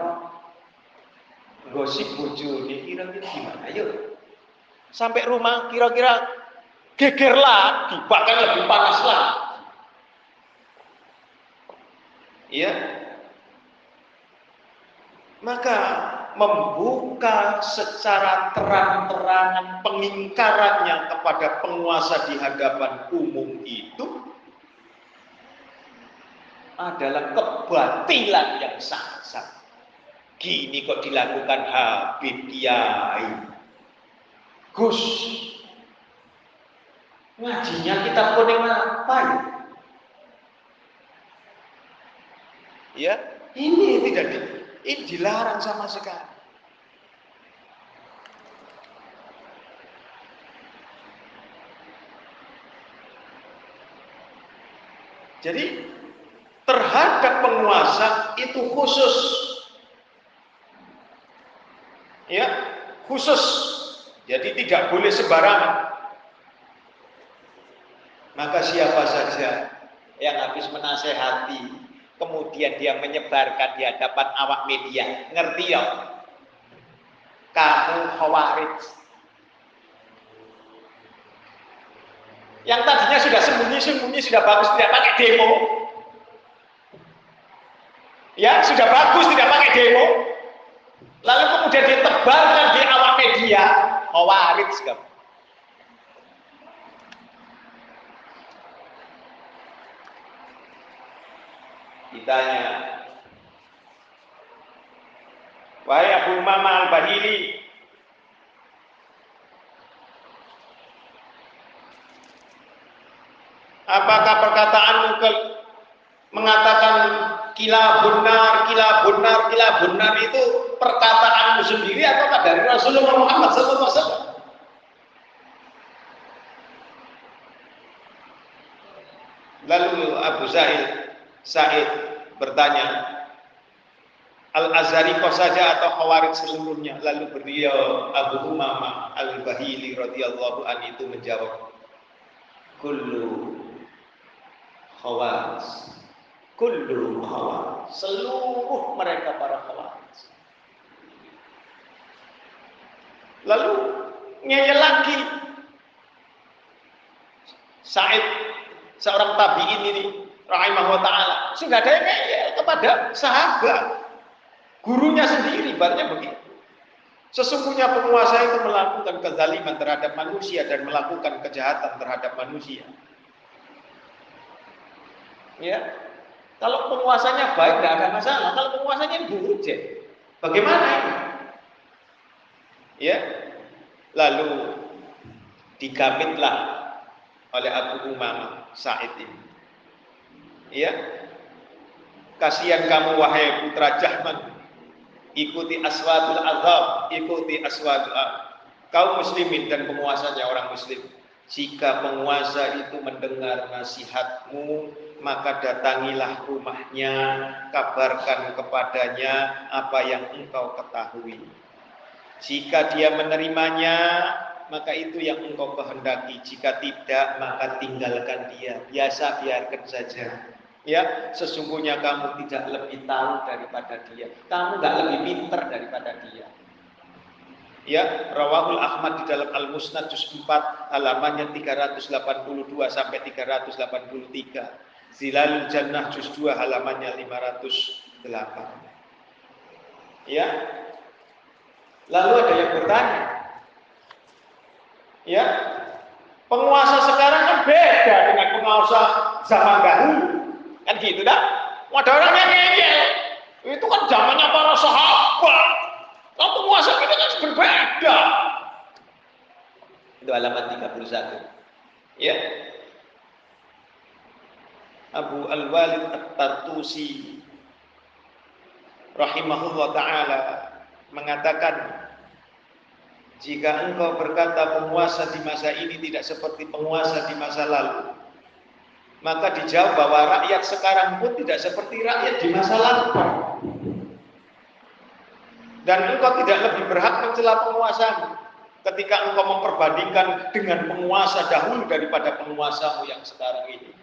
gosip bojo ini, kira-kira gimana? Ayo, sampai rumah kira-kira geger lagi, bahkan lebih panas lagi. Iya. Maka membuka secara terang-terangan pengingkarannya kepada penguasa di hadapan umum itu adalah kebatilan yang sangat. Gini kok dilakukan Habib Kiai Gus, ngajinya kita kuning apa ya? Ini tidak ini dilarang sama sekali. Jadi terhadap penguasa itu khusus, ya khusus. Jadi tidak boleh sembarangan. Maka siapa saja yang habis menasehati kemudian dia menyebarkan di hadapan awak media, ngerti ya? Kamu khawarij. Yang tadinya sudah sembunyi-sembunyi, sudah bagus tidak pakai demo. Ya, sudah bagus tidak pakai demo. Lalu kemudian ditebarkan di awak media, khawarij kamu. Ditanya, Wahai Abu Umamah Al-Bahili, apakah perkataanmu mengatakan kilabun nar itu perkataanmu sendiri atau dari Rasulullah Muhammad SAW? Lalu Abu Sa'id bertanya, Al-Azhari kau saja atau Khawarij seluruhnya? Lalu beliau Abu Umamah Al-Bahili radhiyallahu anhu itu menjawab, kullu Khawarij, seluruh mereka para Khawarij. Lalu ngeyel lagi Sa'id, seorang tabi'in ini rahimahullah ta'ala, sudah ada yang ngeyel kepada sahabat, gurunya sendiri, ibaratnya begitu. Sesungguhnya penguasa itu melakukan kezaliman terhadap manusia dan melakukan kejahatan terhadap manusia. Ya, kalau penguasanya baik tidak ada masalah. Kalau penguasanya buruk, bagaimana ini? Ya, lalu digamitlah oleh Abu Umamah Sa'id ini. Ya, kasihan kamu wahai putra Jahman, ikuti aswadul azab, ikuti aswadul azab. Kaum muslimin dan penguasanya orang muslim, jika penguasa itu mendengar nasihatmu, maka datangilah rumahnya, kabarkan kepadanya apa yang engkau ketahui. Jika dia menerimanya, maka itu yang engkau kehendaki. Jika tidak, maka tinggalkan dia. Biasa, biarkan saja. Ya, sesungguhnya kamu tidak lebih tahu daripada dia. Kamu nggak lebih pintar daripada dia. Ya, Rawahul Ahmad di dalam Al-Musnad juz 4 halamannya 382 sampai 383. Zilalul Jannah juz 2 halamannya 508. Ya. Lalu ada yang bertanya, ya, penguasa sekarang kan beda dengan penguasa zaman dahulu, kan gitu dah. Ada orang yang ngeyel, itu kan zamannya para sahabat. Kalau penguasa kita kan berbeda. Itu halaman 31. Ya. Abu Al-Walid At-Tartusi rahimahullah ta'ala mengatakan, jika engkau berkata penguasa di masa ini tidak seperti penguasa di masa lalu, maka dijawab bahwa rakyat sekarang pun tidak seperti rakyat di masa lalu. Dan engkau tidak lebih berhak mencela penguasamu ketika engkau memperbandingkan dengan penguasa dahulu daripada penguasamu yang sekarang ini.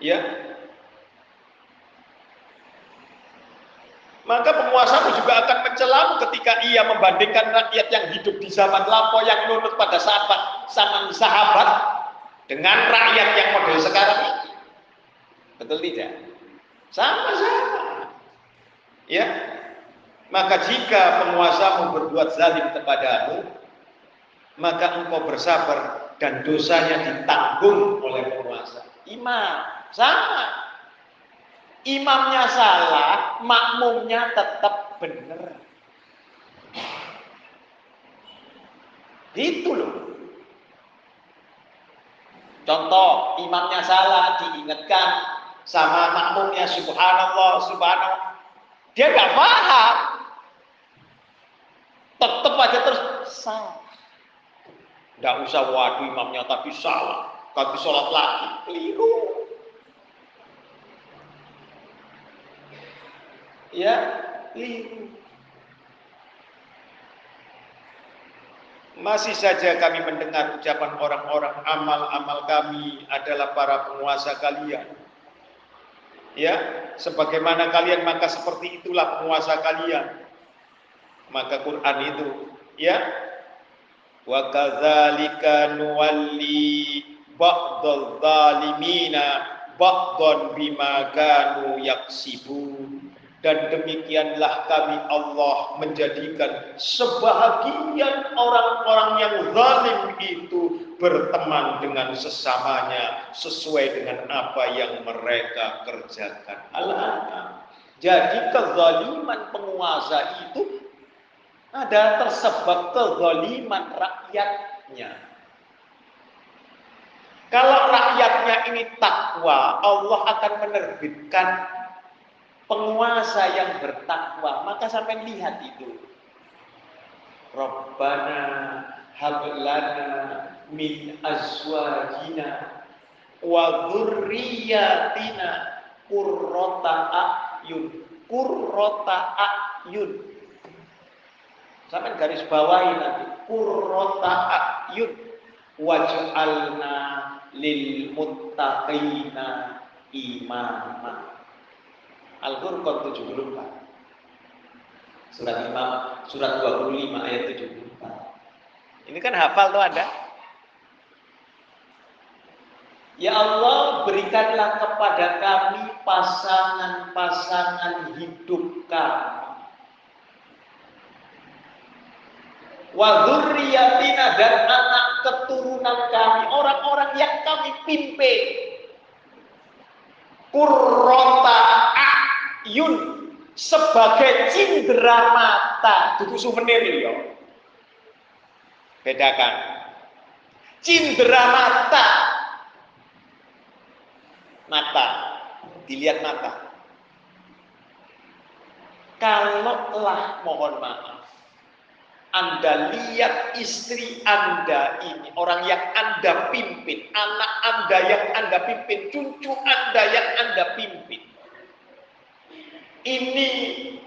Ya, maka penguasamu juga akan mencelamu ketika ia membandingkan rakyat yang hidup di zaman lampau yang nurut pada sahabat dengan rakyat yang model sekarang ini. Betul tidak? Sama-sama. Ya, maka jika penguasamu berbuat zalim kepadamu, maka engkau bersabar dan dosanya ditanggung oleh penguasa. Imam sama, imamnya salah, makmumnya tetap benar. Gitu loh. Contoh, imamnya salah, diingatkan sama makmumnya, subhanallah, subhanallah. Dia nggak paham, tetap aja terus salah. Nggak usah, waduh imamnya tapi salah, ganti sholat lagi, keliru. Ya, keliru. Masih saja kami mendengar ucapan orang-orang, amal-amal kami adalah para penguasa kalian. Ya, sebagaimana kalian maka seperti itulah penguasa kalian. Maka Quran itu, ya, wa kadzalika nuwalli ba'dadh zalimina ba'dhan bima kanu yaksibun. Dan demikianlah kami Allah menjadikan sebahagian orang-orang yang zalim itu berteman dengan sesamanya sesuai dengan apa yang mereka kerjakan. Al-An'am. Jadi kezaliman penguasa itu Ada tersebab kezaliman rakyatnya. Kalau rakyatnya ini takwa, Allah akan menerbitkan penguasa yang bertakwa. Maka sampai lihat itu. Rabbana hablana min azwajina wa dzurriyyatina qurrata a'yun. Sampai garis bawahi nanti qurrata a'yun waj'alna lil muttaqina imama. Al-Furqan 74. Surat 25 ayat 74. Ini kan hafal tuh Anda. Ya Allah, berikanlah kepada kami pasangan-pasangan hidup kami. Wa dzurriyyatina, dan anak keturunan kami, orang-orang yang kami pimpin. Qurrata a'yun, sebagai cindera mata. Dudu souvenir ya. Bedakan. Cindera mata. Mata. Dilihat mata. Kalaulah, mohon maaf, Anda lihat istri Anda ini, orang yang Anda pimpin, anak Anda yang Anda pimpin, cucu Anda yang Anda pimpin, ini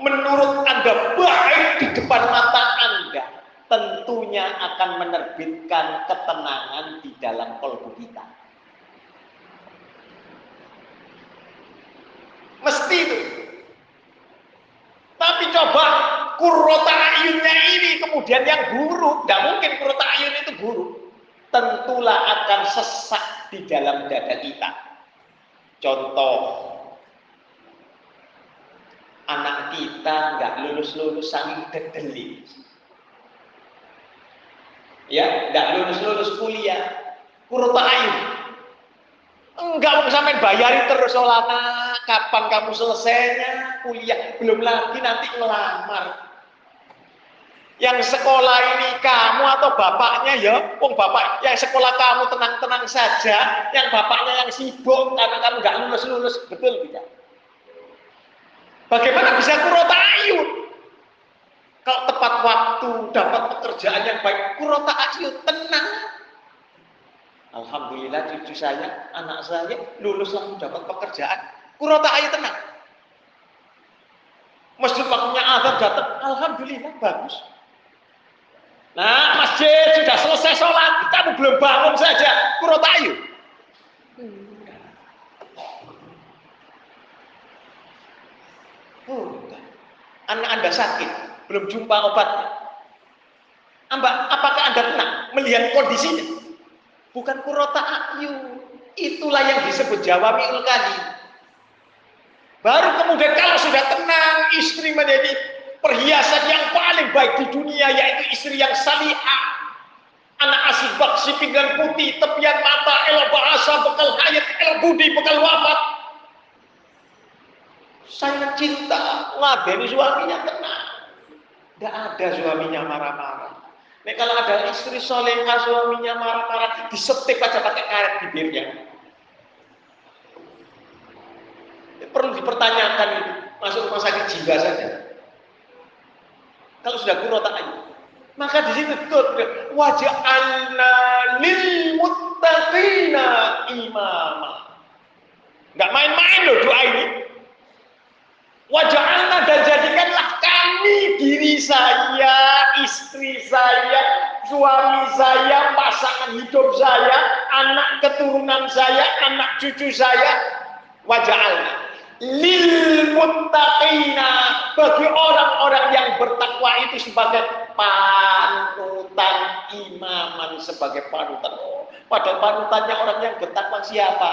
menurut Anda baik di depan mata Anda, tentunya akan menerbitkan ketenangan di dalam kalbu kita. Mesti itu. Tapi coba qurrata a'yunnya ini kemudian yang buruk, tidak mungkin qurrata a'yun itu buruk. Tentulah akan sesak di dalam dada kita. Contoh, anak kita nggak lulus-lulus saking dedelin. Ya, nggak lulus-lulus kuliah. Qurrata a'yun. Enggak mau sampai bayari terus, Solana, kapan kamu selesainya kuliah? Belum lagi nanti ngelamar. Yang sekolah ini kamu atau bapaknya ya? Bapak yang sekolah kamu tenang-tenang saja, yang bapaknya yang sibuk karena kamu nggak lulus-lulus, betul tidak? Bagaimana bisa qurrata a'yun? Kalau tepat waktu dapat pekerjaan yang baik, qurrata a'yun, tenang. Alhamdulillah cucu saya, anak saya lulus langsung dapat pekerjaan. Qurrata a'yun, tenang. Masjid waktunya azan datang, alhamdulillah bagus. Nah, masjid sudah selesai sholat, kamu belum bangun saja, qurrata a'yun. Anak Anda sakit, belum jumpa obatnya. Apakah Anda tenang melihat kondisinya? Bukan qurrata a'yun. Itulah yang disebut jawami'ul kalim. Baru kemudian kalau sudah tenang, istri menjadi perhiasan yang paling baik di dunia, yaitu istri yang salihah. Anak asih baksi, pinggang putih, tepian mata, elok bahasa, bekal hayat, elok budi, bekal wafat. Sangat cinta, ngadeni suaminya tenang. Tidak ada suaminya marah-marah. Nek kalau ada istri solehah, suaminya marah-marah, disetip aja pakai karet bibirnya. Perlu dipertanyakan itu, masuk rumah sakit jiwa saja. Kalau sudah qurrata a'yun, maka di situ waj'alna lil muttaqina imama. Enggak main-main loh doa ini. Waj'alna, dan jadikanlah kami, diri saya, istri saya, suami saya, pasangan hidup saya, anak keturunan saya, anak cucu saya, waj'alna lil muttaqina, bagi orang-orang yang bertakwa itu sebagai panutan, imaman, sebagai panutan. Padahal panutannya orang yang bertakwa siapa?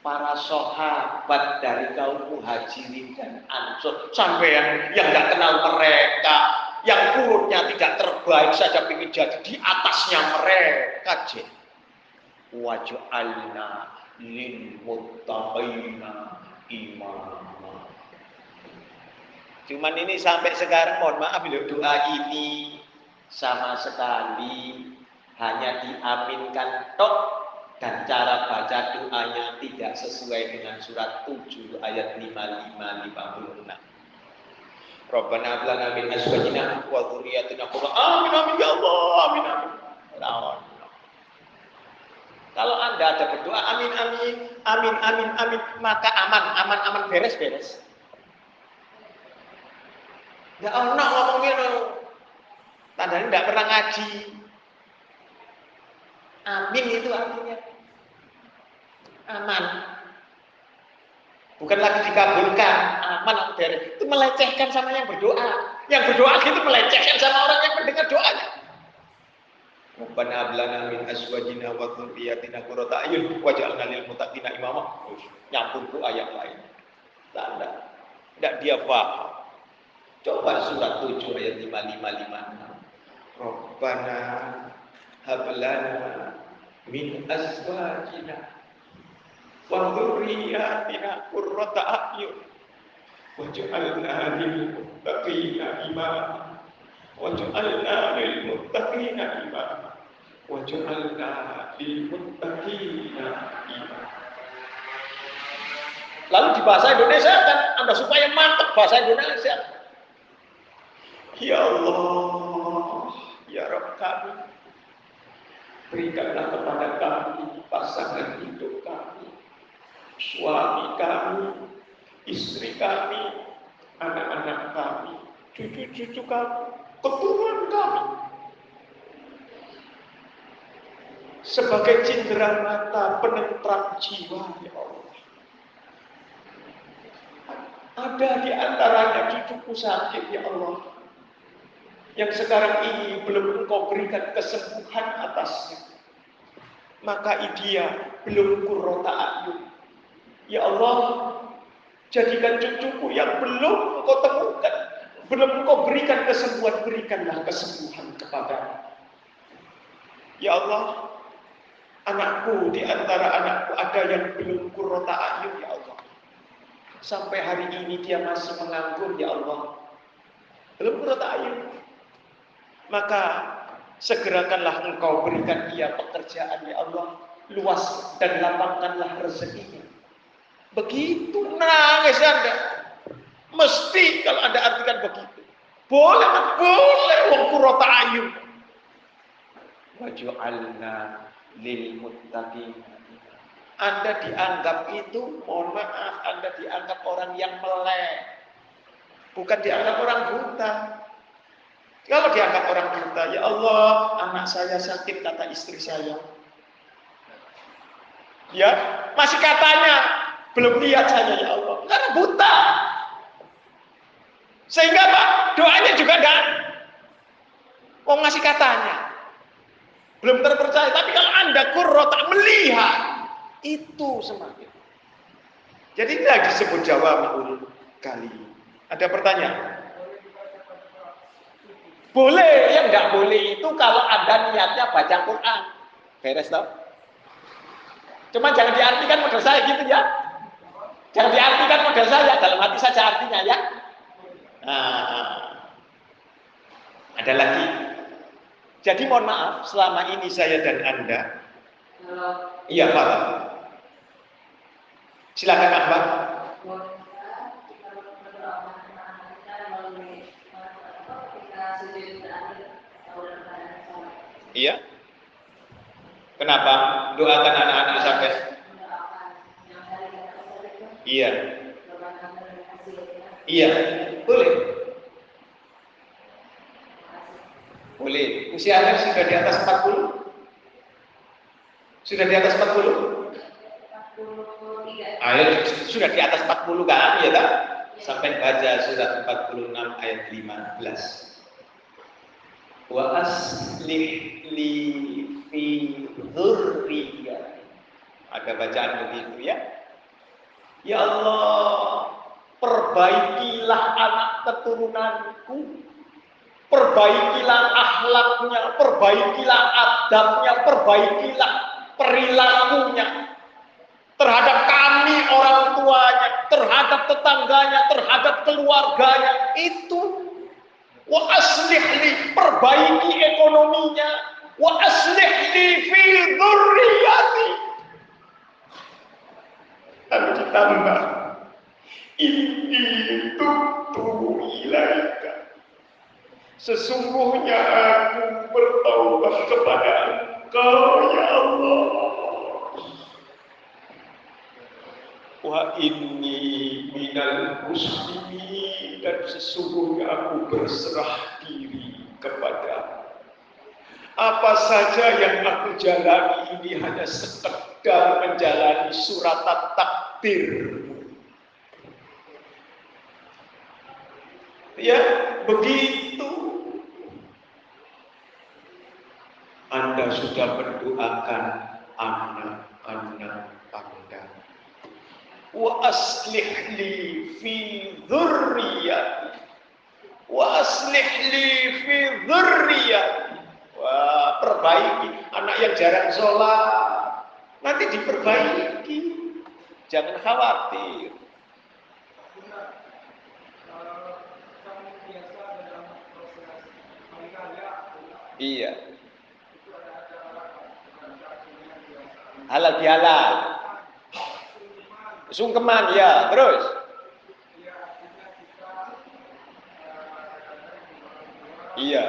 Para sahabat dari kaum Muhajirin dan Ansor. Sampean yang nggak kenal mereka, yang kurutnya tidak terbaik saja ingin jadi di atasnya mereka. Waj'alna lil muttaqina imama. Cuman ini sampai sekarang mohon maaf loh, doa ini sama sekali hanya diaminkan tok dan cara baca doanya tidak sesuai dengan surat 7 ayat 55-56. Rabbana hab lana min azwajina wa dzurriyyatina qurrata amin amin ya Allah amin amin. Kalau Anda ada berdoa amin amin amin amin amin maka aman beres. Enggak ono ngomongin tandanya enggak pernah ngaji. Amin itu artinya aman. Bukan lagi dikabulkan, aman beres. Itu melecehkan sama yang berdoa. Yang berdoa itu melecehkan sama orang yang mendengar doanya. Rabbana hab lana min azwajina wa dzurriyyatina qurrata a'yun waj'alna lil muttaqina imama. Nyampur doa yang lain. Tanda. Tidak dia paham. Coba surat 7 ayat 55-56. Rabbana hab lana min azwajina wa dzurriyyatina qurrata a'yun waj'alna lil muttaqina imama waj'alna lil muttaqina imama waj'alna lil muttaqina imama. Lalu di bahasa Indonesia kan Anda supaya mantap bahasa Indonesia. Ya Allah, ya Rabb kami, berikanlah kepada kami pasangan hidup kami, suami kami, istri kami, anak-anak kami, cucu-cucu kami, keturunan kami, sebagai cindera mata penentram jiwa, ya Allah. Ada di antaranya cucuku sakit, ya Allah, yang sekarang ini belum Engkau berikan kesembuhan atasnya. Maka dia belum qurrata a'yun. Ya Allah, jadikan cucuku yang belum Engkau temukan, belum Engkau berikan kesembuhan, berikanlah kesembuhan kepada. Ya Allah, anakku di antara anakku ada yang belum qurrata a'yun, ya Allah. Sampai hari ini dia masih menganggur, ya Allah. Belum qurrata a'yun. Maka segerakanlah Engkau berikan dia pekerjaan, ya Allah, luas dan lapangkanlah rezekinya. Begitu nangis Anda. Mesti kalau Anda artikan begitu. Boleh wong qurrata a'yun. Waj'alna lil muttaqin. Anda dianggap itu, mohon maaf, Anda dianggap orang yang melek. Bukan dianggap orang buta. Kalau dianggap orang buta, ya Allah, anak saya sakit, kata istri saya. Ya, masih katanya, belum lihat saya, ya Allah. Karena buta. Sehingga Pak, doanya juga enggak. Wong ngasih katanya. Belum terpercaya. Tapi kalau Anda qurrata melihat, itu semakin. Jadi tidak disebut jawami'ul kalim. Ada pertanyaan? Boleh, yang enggak boleh itu kalau Anda niatnya baca Quran. Beres tau? Cuma jangan diartikan model saya gitu ya. Jangan diartikan model saya, dalam hati saja artinya ya. Nah, ada lagi. Jadi mohon maaf, selama ini saya dan Anda. Iya Pak. Silakan Pak. Iya. Kenapa? Doakan anak-anak sampai. Iya. Iya, boleh. Boleh. Usianya sudah di atas 40? Sudah di atas 40? Ayo, sudah di atas 40 kan, ya tak? Sampai baca surat 46 ayat 15. Wa aslih li fi dzurriyyah. Ada bacaan begitu ya. Ya Allah, perbaikilah anak keturunanku. Perbaikilah akhlaknya, perbaikilah adabnya, perbaikilah perilakunya. terhadap kami orang tuanya, terhadap tetangganya, terhadap keluarganya. Itu wa aslih li, perbaiki ekonominya, wa aslih li fi dzurriyyati. Lalu ditambah inni tubtu ilaika, sesungguhnya aku bertaubat kepada Engkau ya Allah. Wa inni minal muslimin, dan sesungguhnya aku berserah diri kepada apa saja yang aku jalani ini hanya sekedar menjalani surat takdir. Ya, begitu. Anda sudah mendoakan anak-anak Anda. Wa aslih li fi dzurriyyati. Wa aslih li fi dzurriyyati. Wah, perbaiki. Anak yang jarang sholat, nanti diperbaiki. Jangan khawatir. Iya. Halal bihalal. Sungkeman ya, terus. Iya.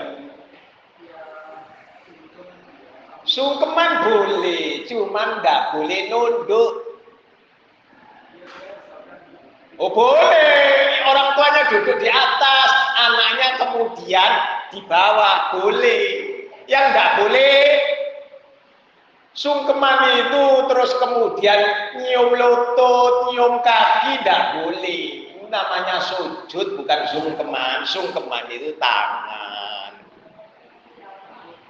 Sungkeman boleh, cuman nggak boleh nunduk. Oh boleh, orang tuanya duduk di atas, anaknya kemudian di bawah, boleh. Yang nggak boleh sungkeman itu terus kemudian nyium lutut, nyium kaki, nggak boleh. Ini namanya sujud, bukan sungkeman. Sungkeman itu tangan.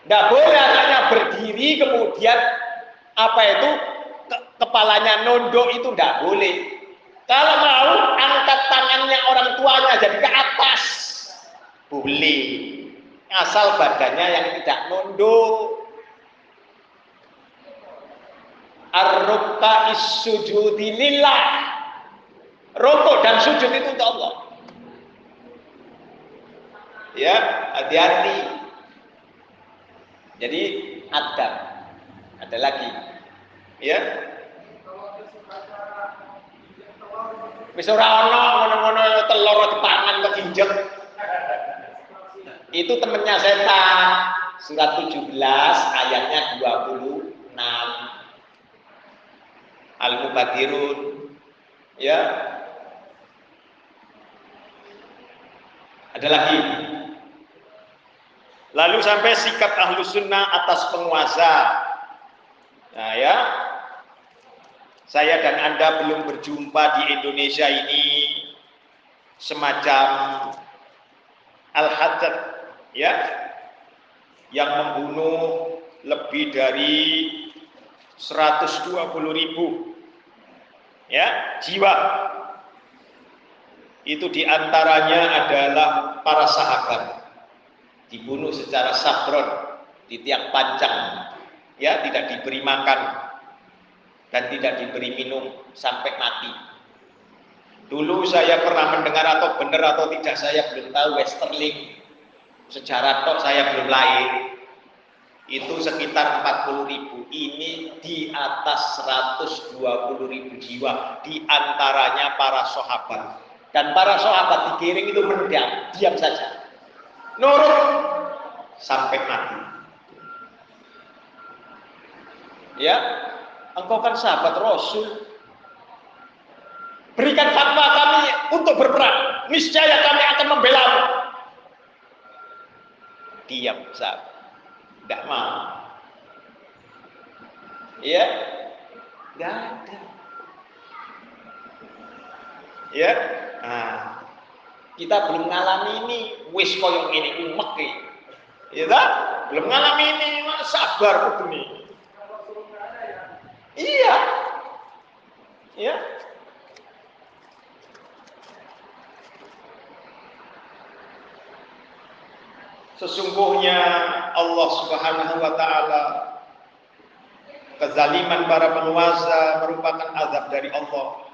Nggak boleh anaknya berdiri kemudian apa itu kepalanya nunduk, itu nggak boleh. Kalau mau angkat tangannya orang tuanya jadi ke atas, boleh. Asal badannya yang tidak nunduk. Ar-ruka'is sujudi lillah. Rukuk dan sujud itu untuk Allah. Ya, hati-hati. Jadi adab. Ada lagi. Ya. Wis ora ana ngono-ngono telur dipangan keginjek. Itu temennya setan. Surat 17 ayatnya 26. Al-Mubadirun. Ya. Ada lagi. Lalu sampai sikap ahlu sunnah atas penguasa. Nah ya, saya dan Anda belum berjumpa di Indonesia ini semacam Al-Haddad, ya, yang membunuh lebih dari 120.000 ya jiwa. Itu diantaranya adalah para sahabat, dibunuh secara sabron, di tiang pancang, ya, tidak diberi makan dan tidak diberi minum sampai mati. Dulu saya pernah mendengar, atau benar atau tidak saya belum tahu, Westerling, sejarah tok saya belum lahir, itu sekitar 40.000. Ini di atas 120.000 jiwa, di antaranya para sahabat. Dan para sahabat digiring itu mendiam, diam saja, nurut sampai mati. Ya, engkau kan sahabat Rasul, berikan fatwa kami untuk berperang, niscaya kami akan membelamu. Diam sahabat, tidak mau. Ya, nggak ada. Ya, nah, kita belum ngalami ini, wis koyong ini umek nih, ya tak? Belum ngalami ini, sabar kudu nih. Iya, ya. Sesungguhnya Allah Subhanahu wa Ta'ala Kezaliman para penguasa merupakan azab dari Allah.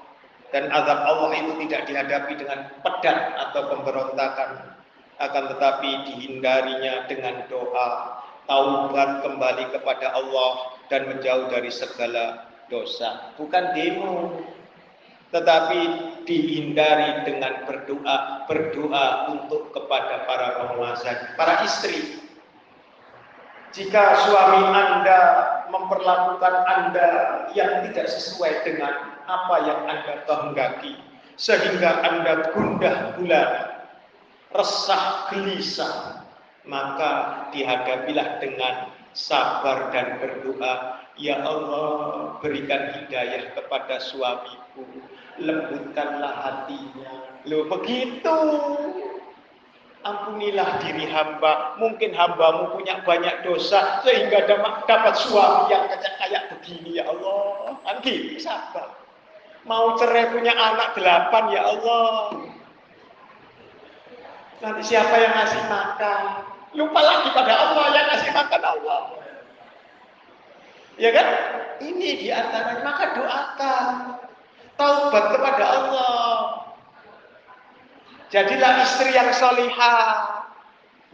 Dan azab Allah itu tidak dihadapi dengan pedang atau pemberontakan, akan tetapi dihindarinya dengan doa, taubat kembali kepada Allah dan menjauh dari segala dosa. Bukan demo, tetapi dihindari dengan berdoa untuk kepada para penguasa, para istri. Jika suami Anda memperlakukan Anda yang tidak sesuai dengan apa yang Anda kehendaki, sehingga Anda gundah gulana, resah gelisah, maka dihadapilah dengan sabar dan berdoa, ya Allah, berikan hidayah kepada suamiku, lembutkanlah hatinya. Loh begitu. Ampunilah diri hamba, mungkin hambamu punya banyak dosa sehingga dapat suami yang kayak begini, ya Allah. Kan gitu, sabar. Mau cerai punya anak 8, ya Allah. Nanti siapa yang ngasih makan? Lupa lagi pada Allah, yang ngasih makan Allah. Ya kan? Ini diantaranya, maka doakan. Taubat kepada Allah. Jadilah istri yang solihah.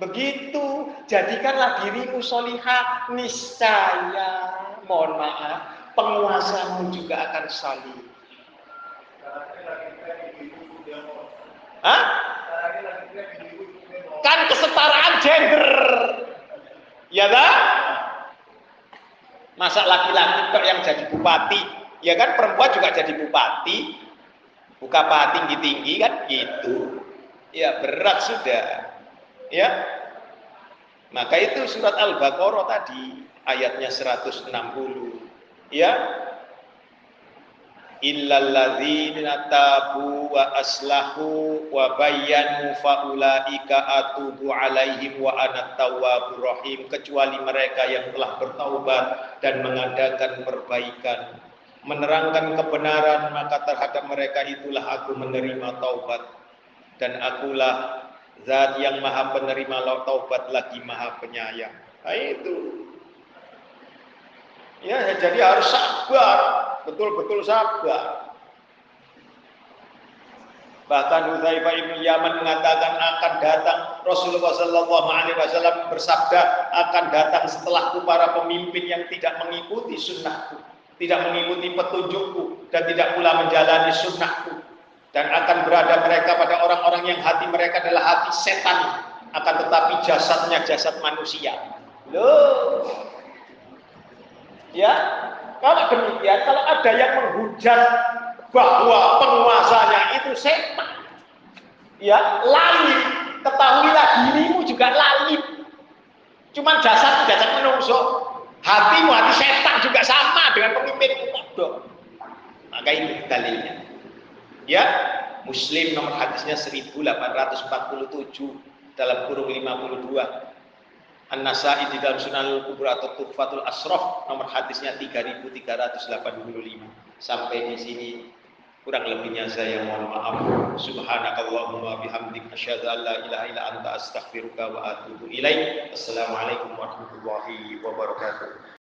Begitu, jadikanlah dirimu solihah, niscaya, mohon maaf, penguasamu juga akan solih. Hah? Kan kesetaraan gender. Ya kan? Masa laki-laki kok yang jadi bupati? Ya kan, perempuan juga jadi bupati. Buka tinggi-tinggi kan gitu. Ya berat sudah. Ya. Maka itu surat Al-Baqarah tadi ayatnya 160. Ya. Illal ladzina tabu wa aslahu wa bayyanu faulaika atubu alaihim wa ana tawwabur rahim, kecuali mereka yang telah bertaubat dan mengadakan perbaikan, menerangkan kebenaran, maka terhadap mereka itulah aku menerima taubat, dan akulah zat yang maha penerima taubat lagi maha penyayang. Nah itu. Ya, jadi harus sabar, betul-betul sabar. Bahkan Hudzaifah bin Yaman mengatakan akan datang, Rasulullah sallallahu alaihi wasallam bersabda, akan datang setelahku para pemimpin yang tidak mengikuti sunnahku, tidak mengikuti petunjukku, dan tidak pula menjalani sunnahku, dan akan berada mereka pada orang-orang yang hati mereka adalah hati setan, akan tetapi jasadnya jasad manusia. Loh, ya, kalau demikian, kalau ada yang menghujat bahwa penguasanya itu setan, ya lalim, ketahuilah dirimu juga lalim. Cuman jasad manusia, hatimu hati setan juga sama dengan pemimpinmu. Maka ini dalilnya. Ya, Muslim nomor hadisnya 1847 dalam kurung 52. An-Nasa'i di dalam Sunan Al-Kubra atau Tuhfatul Asraf nomor hadisnya 3385. Sampai di sini kurang lebihnya saya mohon maaf. Subhanakallahumma bihamdik asyhadu an la ilaha illa anta astaghfiruka wa atubu ilaik. Assalamualaikum warahmatullahi wabarakatuh.